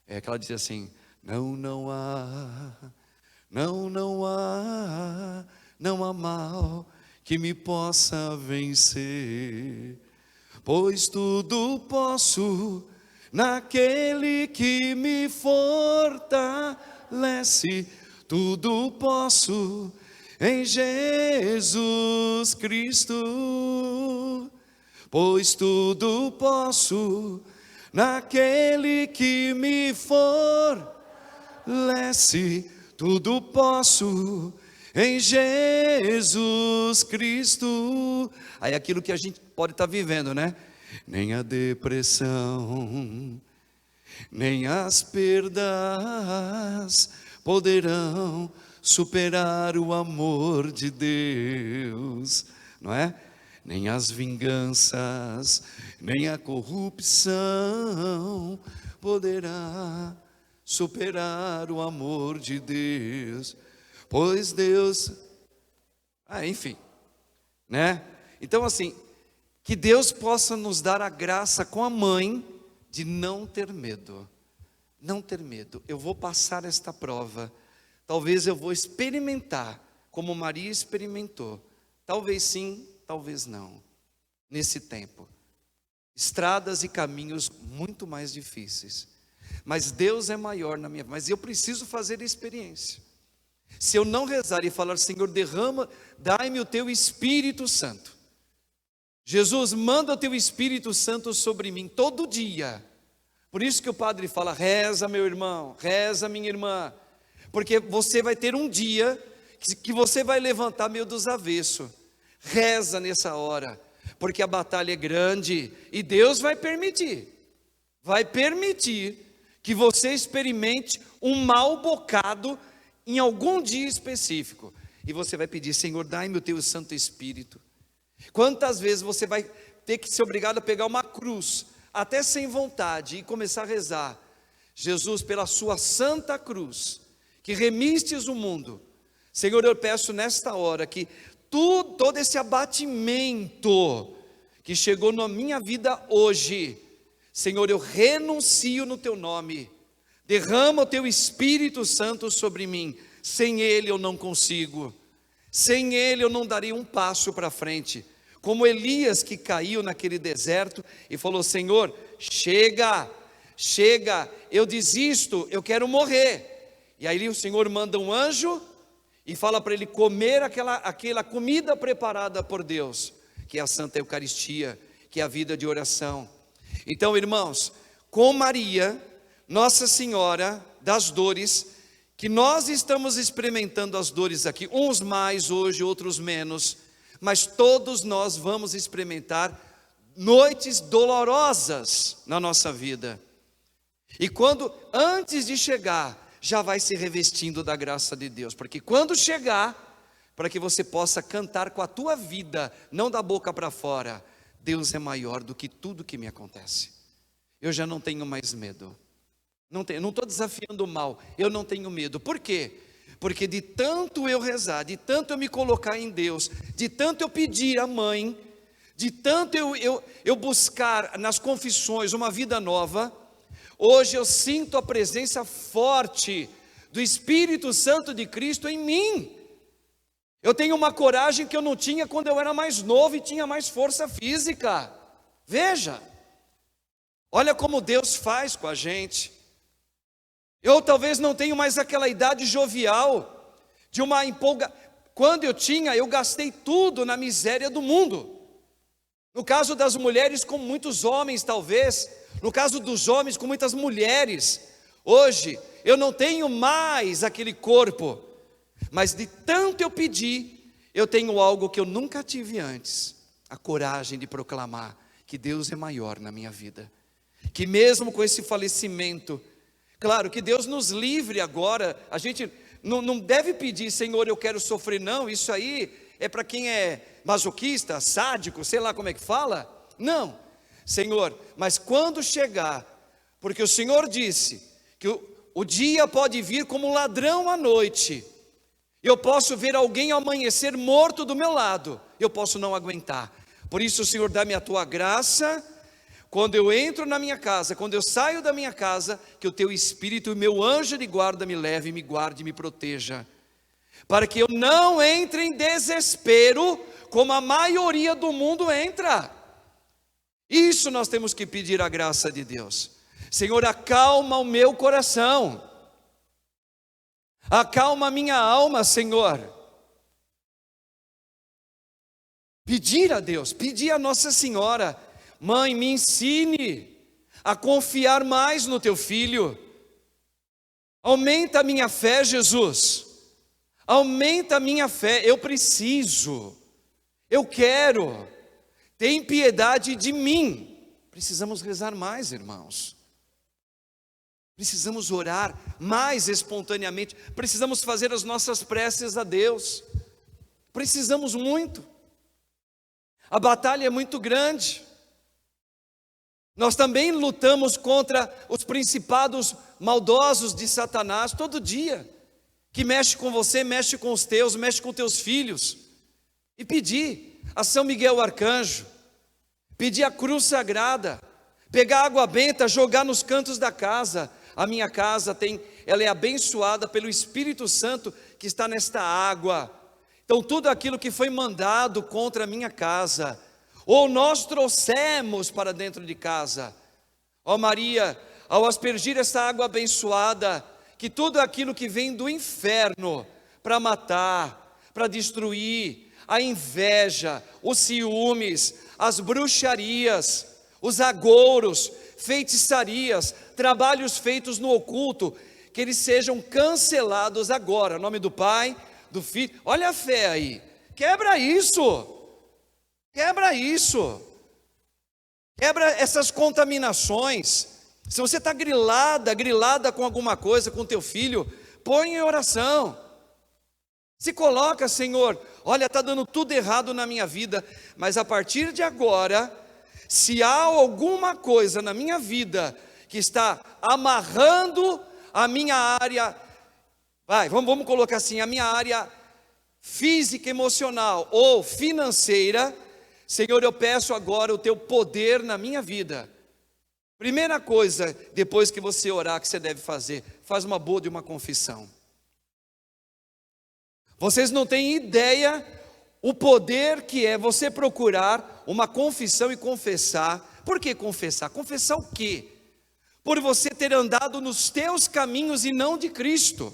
Que ela dizia assim, não há mal que me possa vencer, pois tudo posso naquele que me fortalece. Tudo posso em Jesus Cristo, pois tudo posso naquele que me fortalece. Tudo posso em Jesus Cristo. Aí aquilo que a gente pode estar vivendo, né? Nem a depressão, nem as perdas poderão superar o amor de Deus, não é? Nem as vinganças, nem a corrupção poderá superar o amor de Deus, pois Deus, enfim, né? Então assim, que Deus possa nos dar a graça com a mãe de não ter medo. Não ter medo. Eu vou passar esta prova. Talvez eu vou experimentar como Maria experimentou. Talvez sim, talvez não. Nesse tempo. Estradas e caminhos muito mais difíceis. Mas Deus é maior na minha vida. Mas eu preciso fazer a experiência. Se eu não rezar e falar, Senhor, derrama, dai-me o teu Espírito Santo. Jesus, manda o teu Espírito Santo sobre mim todo dia. Por isso que o padre fala, reza meu irmão, reza minha irmã. Porque você vai ter um dia que você vai levantar meio dos avessos. Reza nessa hora, porque a batalha é grande e Deus vai permitir que você experimente um mau bocado em algum dia específico. E você vai pedir, Senhor, dai-me o teu Santo Espírito. Quantas vezes você vai ter que ser obrigado a pegar uma cruz, até sem vontade, e começar a rezar, Jesus, pela sua santa cruz, que remistes o mundo, Senhor, eu peço nesta hora que todo esse abatimento que chegou na minha vida hoje, Senhor, eu renuncio no teu nome, derrama o teu Espírito Santo sobre mim. Sem ele eu não consigo, sem ele eu não daria um passo para frente, como Elias que caiu naquele deserto e falou, Senhor, chega, eu desisto, eu quero morrer. E aí o Senhor manda um anjo e fala para ele comer aquela comida preparada por Deus, que é a Santa Eucaristia, que é a vida de oração. Então, irmãos, com Maria, Nossa Senhora das Dores, que nós estamos experimentando as dores aqui, uns mais hoje, outros menos, mas todos nós vamos experimentar noites dolorosas na nossa vida. E quando, antes de chegar, já vai se revestindo da graça de Deus, porque quando chegar, para que você possa cantar com a tua vida, não da boca para fora, Deus é maior do que tudo que me acontece. Eu já não tenho mais medo. Não estou desafiando o mal, eu não tenho medo. Por quê? Porque de tanto eu rezar, de tanto eu me colocar em Deus, de tanto eu pedir à mãe, de tanto eu buscar nas confissões uma vida nova, hoje eu sinto a presença forte do Espírito Santo de Cristo em mim. Eu tenho uma coragem que eu não tinha quando eu era mais novo e tinha mais força física. Veja, olha como Deus faz com a gente. Eu talvez não tenho mais aquela idade jovial, de uma empolga. Quando eu tinha, eu gastei tudo na miséria do mundo. No caso das mulheres, com muitos homens talvez. No caso dos homens, com muitas mulheres. Hoje, eu não tenho mais aquele corpo. Mas de tanto eu pedir, eu tenho algo que eu nunca tive antes. A coragem de proclamar que Deus é maior na minha vida. Que mesmo com esse falecimento, claro que Deus nos livre agora, a gente não deve pedir, Senhor, eu quero sofrer, não, isso aí é para quem é masoquista, sádico, sei lá como é que fala, não, Senhor, mas quando chegar, porque o Senhor disse, que o dia pode vir como um ladrão à noite, eu posso ver alguém amanhecer morto do meu lado, eu posso não aguentar, por isso Senhor, dá-me a tua graça, quando eu entro na minha casa, quando eu saio da minha casa, que o teu Espírito e o meu anjo de guarda me leve, me guarde e me proteja, para que eu não entre em desespero, como a maioria do mundo entra. Isso nós temos que pedir a graça de Deus. Senhor, acalma o meu coração, acalma a minha alma, Senhor. Pedir a Deus, pedir a Nossa Senhora: mãe, me ensine a confiar mais no teu filho. Aumenta a minha fé, Jesus. Aumenta a minha fé. Eu preciso, eu quero. Tem piedade de mim. Precisamos rezar mais, irmãos. Precisamos orar mais espontaneamente. Precisamos fazer as nossas preces a Deus. Precisamos muito. A batalha é muito grande. Nós também lutamos contra os principados maldosos de Satanás todo dia, que mexe com você, mexe com os teus, mexe com teus filhos. E pedir a São Miguel Arcanjo, pedir a cruz sagrada, pegar água benta, jogar nos cantos da casa. A minha casa ela é abençoada pelo Espírito Santo que está nesta água. Então tudo aquilo que foi mandado contra a minha casa, ou nós trouxemos para dentro de casa, ó Maria, ao aspergir essa água abençoada, que tudo aquilo que vem do inferno para matar, para destruir, a inveja, os ciúmes, as bruxarias, os agouros, feitiçarias, trabalhos feitos no oculto, que eles sejam cancelados agora, em nome do Pai, do Filho. Olha a fé aí, quebra isso. Quebra isso, quebra essas contaminações. Se você está grilada com alguma coisa, com teu filho, põe em oração. Se coloca: Senhor, olha, está dando tudo errado na minha vida, mas a partir de agora, se há alguma coisa na minha vida que está amarrando a minha área, vamos colocar assim, a minha área física, emocional ou financeira, Senhor, eu peço agora o teu poder na minha vida. Primeira coisa, depois que você orar, que você deve fazer, faz uma boa de uma confissão. Vocês não têm ideia o poder que é você procurar uma confissão e confessar. Por que confessar? Confessar o quê? Por você ter andado nos teus caminhos e não de Cristo.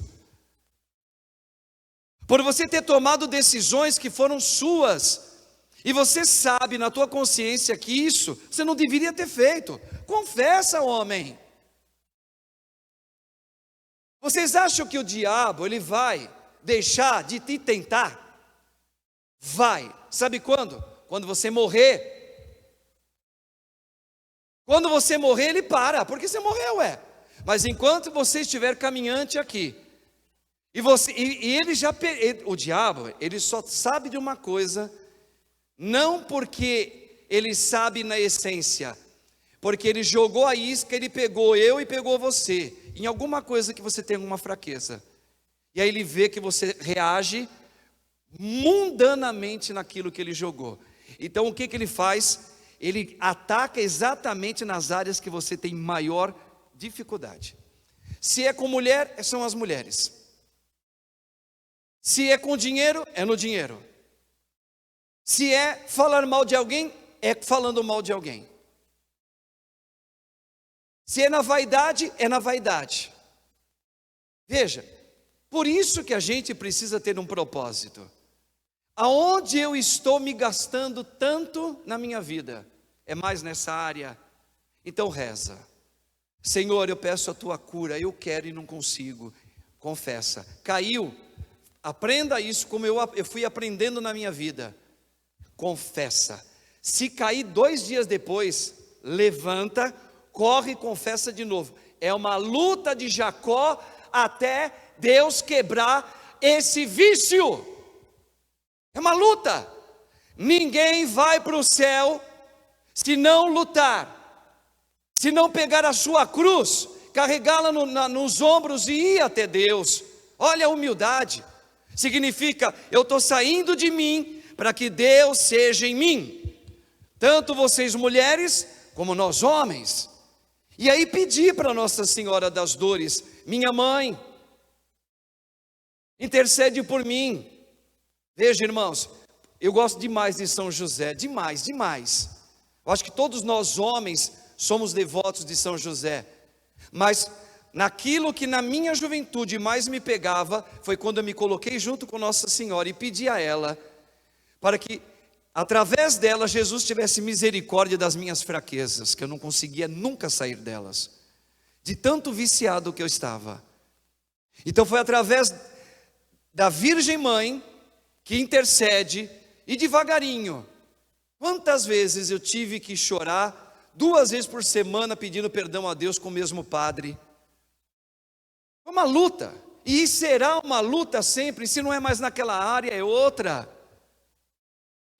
Por você ter tomado decisões que foram suas. E você sabe na tua consciência que isso você não deveria ter feito. Confessa, homem. Vocês acham que o diabo ele vai deixar de te tentar? Vai. Sabe quando? Quando você morrer. Quando você morrer ele para, porque você morreu, Mas enquanto você estiver caminhante aqui, o diabo, ele só sabe de uma coisa. Não porque ele sabe na essência, porque ele jogou a isca, ele pegou eu e pegou você, em alguma coisa que você tem alguma fraqueza, e aí ele vê que você reage mundanamente naquilo que ele jogou. Então o que ele faz? Ele ataca exatamente nas áreas que você tem maior dificuldade. Se é com mulher, são as mulheres. Se é com dinheiro, é no dinheiro. Se é falar mal de alguém, é falando mal de alguém. Se é na vaidade, é na vaidade. Veja, por isso que a gente precisa ter um propósito. Aonde eu estou me gastando tanto na minha vida? É mais nessa área? Então reza. Senhor, eu peço a tua cura, eu quero e não consigo. Confessa. Caiu, aprenda isso como eu fui aprendendo na minha vida. Confessa. Se cair 2 dias depois, levanta, corre e confessa de novo. É uma luta de Jacó até Deus quebrar esse vício. É uma luta. Ninguém vai para o céu se não lutar, se não pegar a sua cruz, carregá-la nos ombros e ir até Deus. Olha a humildade. Significa, eu estou saindo de mim para que Deus seja em mim, tanto vocês mulheres, como nós homens. E aí pedir para Nossa Senhora das Dores: minha mãe, intercede por mim. Veja, irmãos, eu gosto demais de São José, demais. Eu acho que todos nós homens somos devotos de São José, Mas naquilo que na minha juventude mais me pegava, foi quando eu me coloquei junto com Nossa Senhora e pedi a ela, para que através dela Jesus tivesse misericórdia das minhas fraquezas, que eu não conseguia nunca sair delas, de tanto viciado que eu estava. Então foi através da Virgem Mãe, que intercede, e devagarinho, quantas vezes eu tive que chorar, 2 vezes por semana pedindo perdão a Deus com o mesmo padre. É uma luta, e será uma luta sempre, se não é mais naquela área, é outra.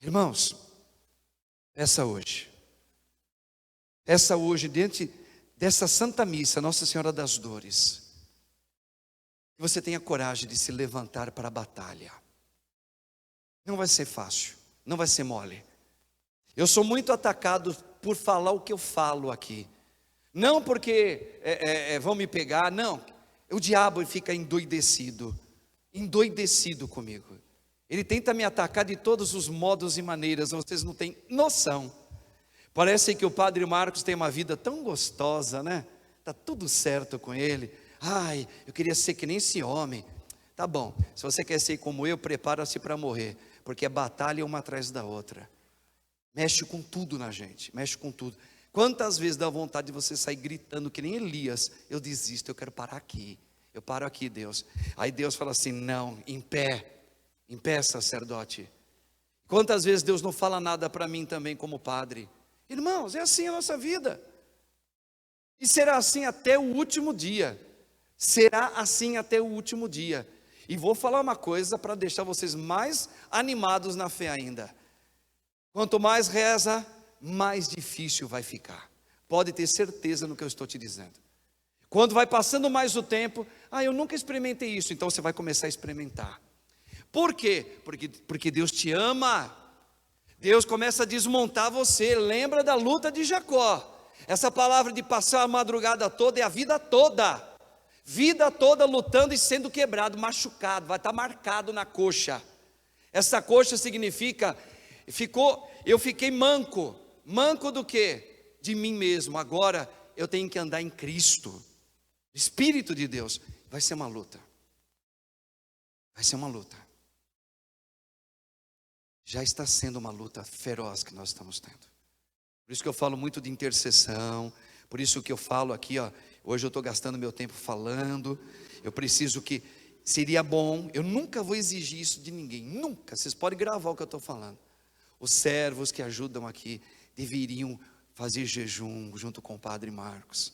Irmãos, essa hoje, diante dessa Santa Missa, Nossa Senhora das Dores, que você tenha coragem de se levantar para a batalha. Não vai ser fácil, não vai ser mole. Eu sou muito atacado por falar o que eu falo aqui. Não porque vão me pegar, não. O diabo fica endoidecido comigo. Ele tenta me atacar de todos os modos e maneiras, vocês não têm noção. Parece que o Padre Marcos tem uma vida tão gostosa, né? Está tudo certo com ele. Ai, eu queria ser que nem esse homem. Tá bom, se você quer ser como eu, prepara-se para morrer, porque é batalha uma atrás da outra. Mexe com tudo na gente, mexe com tudo. Quantas vezes dá vontade de você sair gritando que nem Elias? Eu desisto, eu quero parar aqui. Eu paro aqui, Deus. Aí Deus fala assim, não, em pé, sacerdote. Quantas vezes Deus não fala nada para mim também como padre? Irmãos, é assim a nossa vida. E será assim até o último dia. Será assim até o último dia. E vou falar uma coisa para deixar vocês mais animados na fé ainda. Quanto mais reza, mais difícil vai ficar. Pode ter certeza no que eu estou te dizendo. Quando vai passando mais o tempo, eu nunca experimentei isso, então você vai começar a experimentar. Por quê? Porque Deus te ama. Deus começa a desmontar você. Lembra da luta de Jacó. Essa palavra de passar a madrugada toda é a vida toda. Vida toda lutando e sendo quebrado, machucado, vai estar marcado na coxa. Essa coxa significa, eu fiquei manco. Manco do quê? De mim mesmo. Agora eu tenho que andar em Cristo. Espírito de Deus. Vai ser uma luta. Vai ser uma luta. Já está sendo uma luta feroz que nós estamos tendo. Por isso que eu falo muito de intercessão. Por isso que eu falo aqui, hoje eu estou gastando meu tempo falando. Eu preciso que, seria bom, eu nunca vou exigir isso de ninguém. Nunca, vocês podem gravar o que eu estou falando. Os servos que ajudam aqui deveriam fazer jejum junto com o Padre Marcos.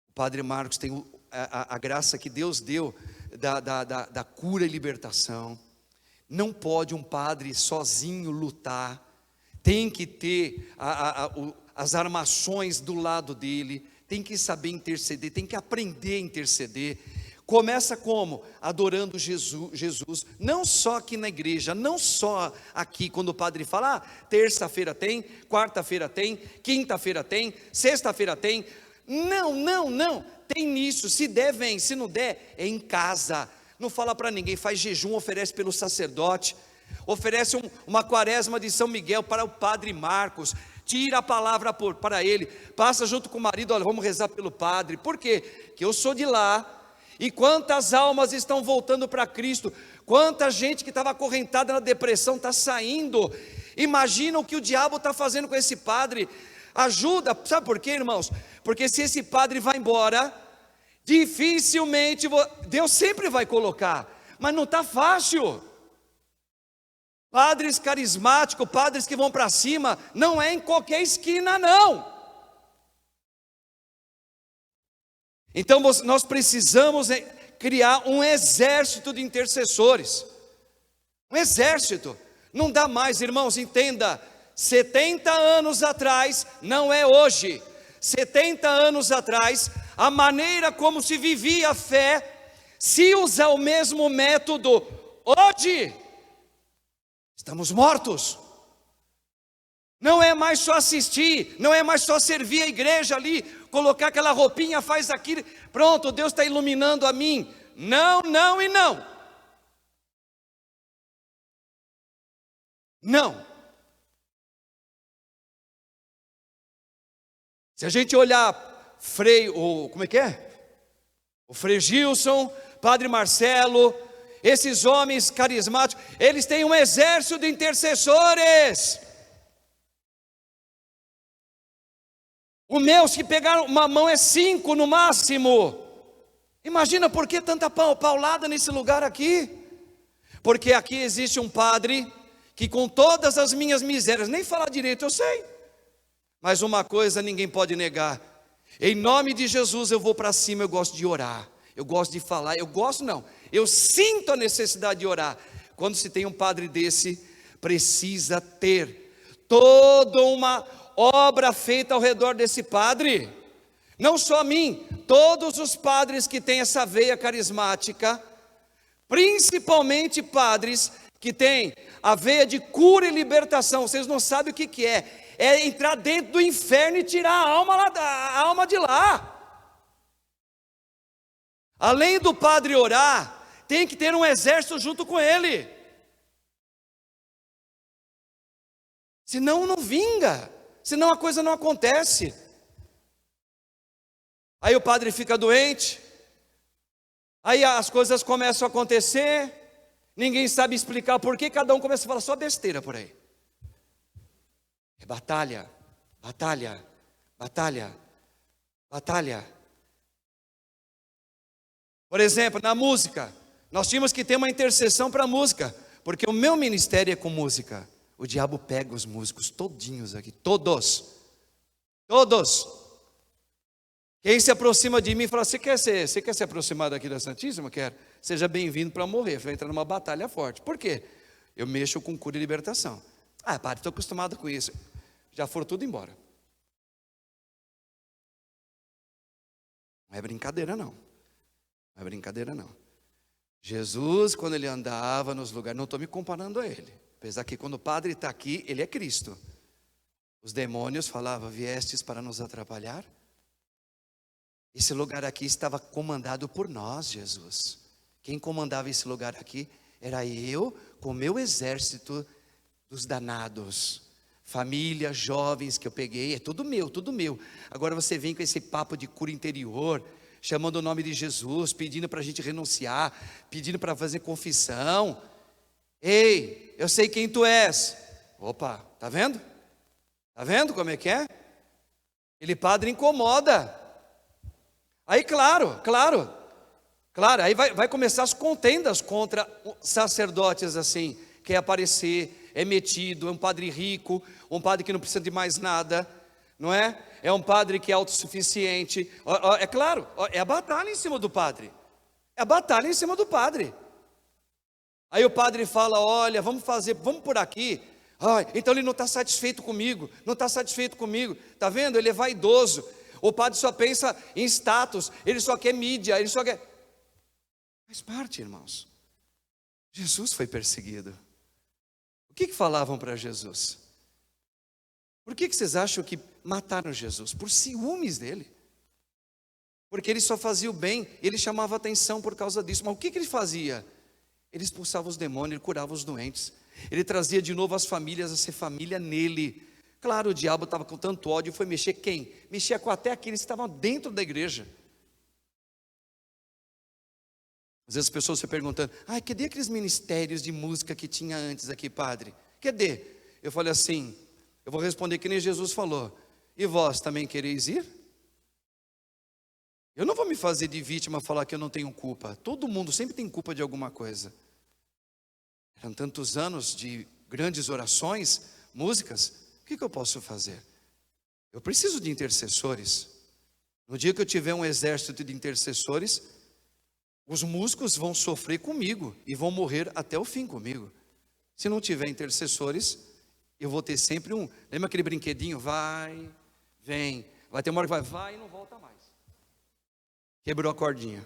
O Padre Marcos tem a graça que Deus deu da cura e libertação. Não pode um padre sozinho lutar. Tem que ter as armações do lado dele. Tem que saber interceder, tem que aprender a interceder. Começa como? Adorando Jesus, não só aqui na igreja, não só aqui quando o padre fala, terça-feira tem, quarta-feira tem, quinta-feira tem, sexta-feira tem. Não, tem nisso, se der vem, se não der é em casa. Não fala para ninguém, faz jejum, oferece pelo sacerdote, oferece uma quaresma de São Miguel para o Padre Marcos, tira a palavra para ele, passa junto com o marido, olha, vamos rezar pelo padre. Por quê? Que eu sou de lá. E quantas almas estão voltando para Cristo, quanta gente que estava acorrentada na depressão está saindo. Imagina o que o diabo está fazendo com esse padre. Ajuda, sabe por quê, irmãos? Porque se esse padre vai embora, dificilmente, Deus sempre vai colocar, mas não está fácil. Padres carismáticos, padres que vão para cima, não é em qualquer esquina não. Então nós precisamos criar um exército de intercessores. Um exército. Não dá mais, irmãos, entenda. 70 anos atrás, não é hoje. 70 anos atrás, a maneira como se vivia a fé, se usar o mesmo método, hoje, estamos mortos. Não é mais só assistir, não é mais só servir a igreja ali, colocar aquela roupinha, faz aquilo, pronto, Deus está iluminando a mim. Não e não. Não. Se a gente olhar como é que é? O Frei Gilson, Padre Marcelo, esses homens carismáticos, eles têm um exército de intercessores. Os meus que pegaram uma mão é 5 no máximo. Imagina por que tanta paulada nesse lugar aqui? Porque aqui existe um padre que, com todas as minhas misérias, nem falar direito eu sei, mas uma coisa ninguém pode negar: em nome de Jesus eu vou para cima. Eu gosto de orar, eu gosto de falar, eu sinto a necessidade de orar. Quando se tem um padre desse, precisa ter toda uma obra feita ao redor desse padre. Não só a mim, todos os padres que têm essa veia carismática, principalmente padres que têm a veia de cura e libertação. Vocês não sabem o que é. É entrar dentro do inferno e tirar a alma de lá. Além do padre orar, tem que ter um exército junto com ele. Senão não vinga, senão a coisa não acontece. Aí o padre fica doente, aí as coisas começam a acontecer, ninguém sabe explicar por que, cada um começa a falar só besteira por aí. É batalha, batalha, batalha, batalha. Por exemplo, na música, nós tínhamos que ter uma intercessão para a música, porque o meu ministério é com música. O diabo pega os músicos todinhos aqui, todos. Quem se aproxima de mim e fala: você quer se aproximar daqui da Santíssima? Quero. Seja bem-vindo para morrer. Vai entrar numa batalha forte. Por quê? Eu mexo com cura e libertação. Ah, padre, estou acostumado com isso. Já foram tudo embora. Não é brincadeira não. Não é brincadeira não. Jesus, quando ele andava nos lugares, não estou me comparando a ele, apesar que quando o padre está aqui, ele é Cristo. Os demônios falavam: viestes para nos atrapalhar? Esse lugar aqui estava comandado por nós, Jesus. Quem comandava esse lugar aqui era eu, com o meu exército dos danados. Família, jovens que eu peguei, é tudo meu, tudo meu. Agora você vem com esse papo de cura interior, chamando o nome de Jesus, pedindo para a gente renunciar, pedindo para fazer confissão. Ei, eu sei quem tu és. Opa, tá vendo? Tá vendo como é que é? Aquele padre incomoda. Aí claro, aí vai começar as contendas contra sacerdotes assim, quer aparecer, é metido, é um padre rico, um padre que não precisa de mais nada, não é? É um padre que é autossuficiente. É claro, é a batalha em cima do padre. É a batalha em cima do padre. Aí o padre fala: olha, vamos por aqui. Então ele não está satisfeito comigo, está vendo? Ele é vaidoso. O padre só pensa em status, ele só quer mídia, ele só quer... Faz parte, irmãos. Jesus foi perseguido. O que falavam para Jesus? Por que vocês acham que mataram Jesus? Por ciúmes dele. Porque ele só fazia o bem, ele chamava atenção por causa disso. Mas o que ele fazia? Ele expulsava os demônios, ele curava os doentes. Ele trazia de novo as famílias a ser família nele. Claro, o diabo estava com tanto ódio, foi mexer quem? Mexia com até aqueles que estavam dentro da igreja. Às vezes as pessoas se perguntando: cadê aqueles ministérios de música que tinha antes aqui, padre? Cadê? Eu falei assim, eu vou responder que nem Jesus falou: e vós também quereis ir? Eu não vou me fazer de vítima, falar que eu não tenho culpa. Todo mundo sempre tem culpa de alguma coisa. Eram tantos anos de grandes orações, músicas. O que eu posso fazer? Eu preciso de intercessores. No dia que eu tiver um exército de intercessores, os músicos vão sofrer comigo e vão morrer até o fim comigo. Se não tiver intercessores, eu vou ter sempre um... Lembra aquele brinquedinho? Vai, vem. Vai ter uma hora que vai e não volta mais. Quebrou a cordinha.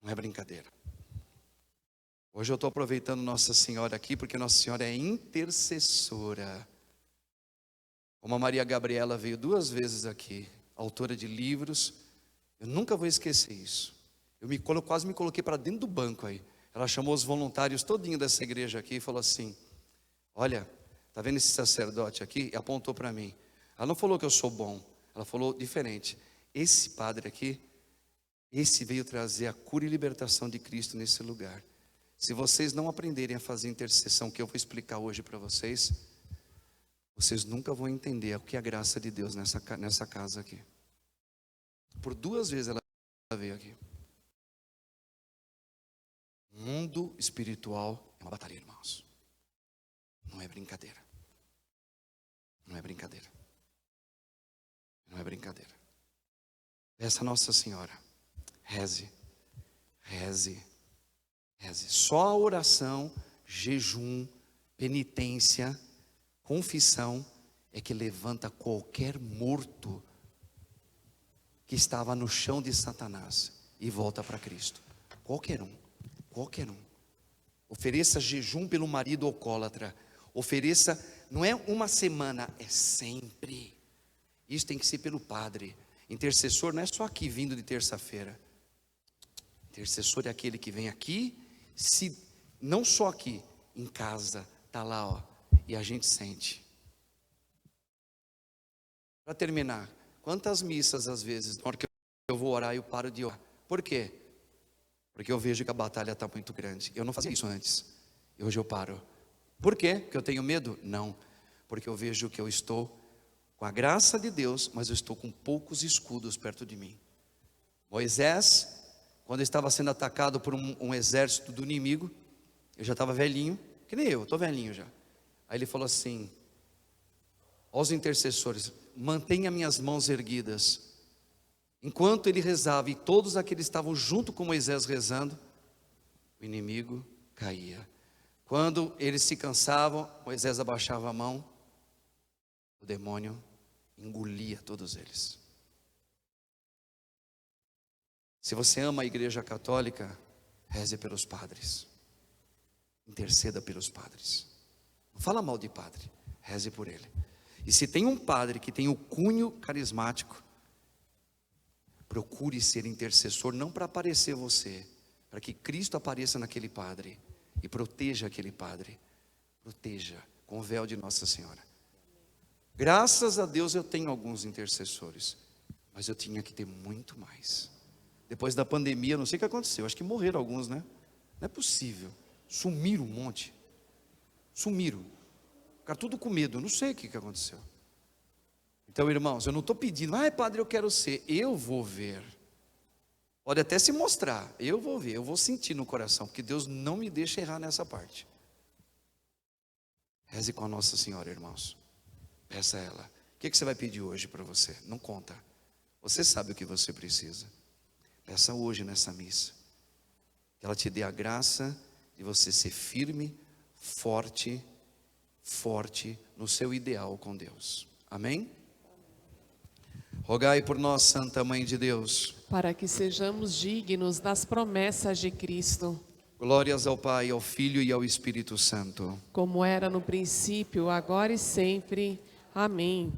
Não é brincadeira. Hoje eu estou aproveitando Nossa Senhora aqui, porque Nossa Senhora é intercessora. Como a Maria Gabriela veio 2 vezes aqui, autora de livros, eu nunca vou esquecer isso. Eu quase me coloquei para dentro do banco aí. Ela chamou os voluntários todinho dessa igreja aqui e falou assim: olha, está vendo esse sacerdote aqui? E apontou para mim. Ela não falou que eu sou bom, ela falou diferente. Esse padre aqui, esse veio trazer a cura e libertação de Cristo nesse lugar. Se vocês não aprenderem a fazer intercessão, que eu vou explicar hoje para vocês, vocês nunca vão entender o que é a graça de Deus nessa casa aqui. Por 2 vezes ela veio aqui. O mundo espiritual é uma batalha, irmãos. Não é brincadeira. Não é brincadeira. Não é brincadeira. Peça a Nossa Senhora. Reze. Reze. Reze. Só a oração, jejum, penitência, confissão é que levanta qualquer morto que estava no chão de Satanás e volta para Cristo. Qualquer um. Qualquer um. Ofereça jejum pelo marido alcoólatra. Ofereça, não é uma semana, é sempre. Isso tem que ser pelo padre. Intercessor não é só aqui vindo de terça-feira. Intercessor é aquele que vem aqui, não só aqui, em casa, está lá, ó, e a gente sente. Para terminar, quantas missas às vezes, na hora que eu vou orar, eu paro de orar. Por quê? Porque eu vejo que a batalha está muito grande. Eu não fazia isso antes, e hoje eu paro. Por quê? Porque eu tenho medo? Não, porque eu vejo que eu estou com a graça de Deus, mas eu estou com poucos escudos perto de mim. Moisés, quando estava sendo atacado por um exército do inimigo, eu já estava velhinho, que nem eu estou velhinho já. Aí ele falou assim, aos intercessores, mantenha minhas mãos erguidas. Enquanto ele rezava e todos aqueles estavam junto com Moisés rezando, o inimigo caía. Quando eles se cansavam, Moisés abaixava a mão, o demônio engolia todos eles. Se você ama a Igreja Católica, reze pelos padres. Interceda pelos padres. Não fala mal de padre, reze por ele. E se tem um padre que tem o cunho carismático, procure ser intercessor, não para aparecer você, para que Cristo apareça naquele padre e proteja aquele padre. Proteja com o véu de Nossa Senhora. Graças a Deus eu tenho alguns intercessores, mas eu tinha que ter muito mais. Depois da pandemia, não sei o que aconteceu, acho que morreram alguns, né? Não é possível, sumiram um monte. Sumiram, ficaram tudo com medo, não sei o que aconteceu. Então, irmãos, eu não estou pedindo, padre, eu quero ser, eu vou ver. Pode até se mostrar, eu vou ver, eu vou sentir no coração, porque Deus não me deixa errar nessa parte. Reze com a Nossa Senhora, irmãos. Peça a ela. O que você vai pedir hoje para você? Não conta. Você sabe o que você precisa. Peça hoje nessa missa. Que ela te dê a graça de você ser firme, forte no seu ideal com Deus. Amém? Rogai por nós, Santa Mãe de Deus, para que sejamos dignos das promessas de Cristo. Glórias ao Pai, ao Filho e ao Espírito Santo. Como era no princípio, agora e sempre. Amém.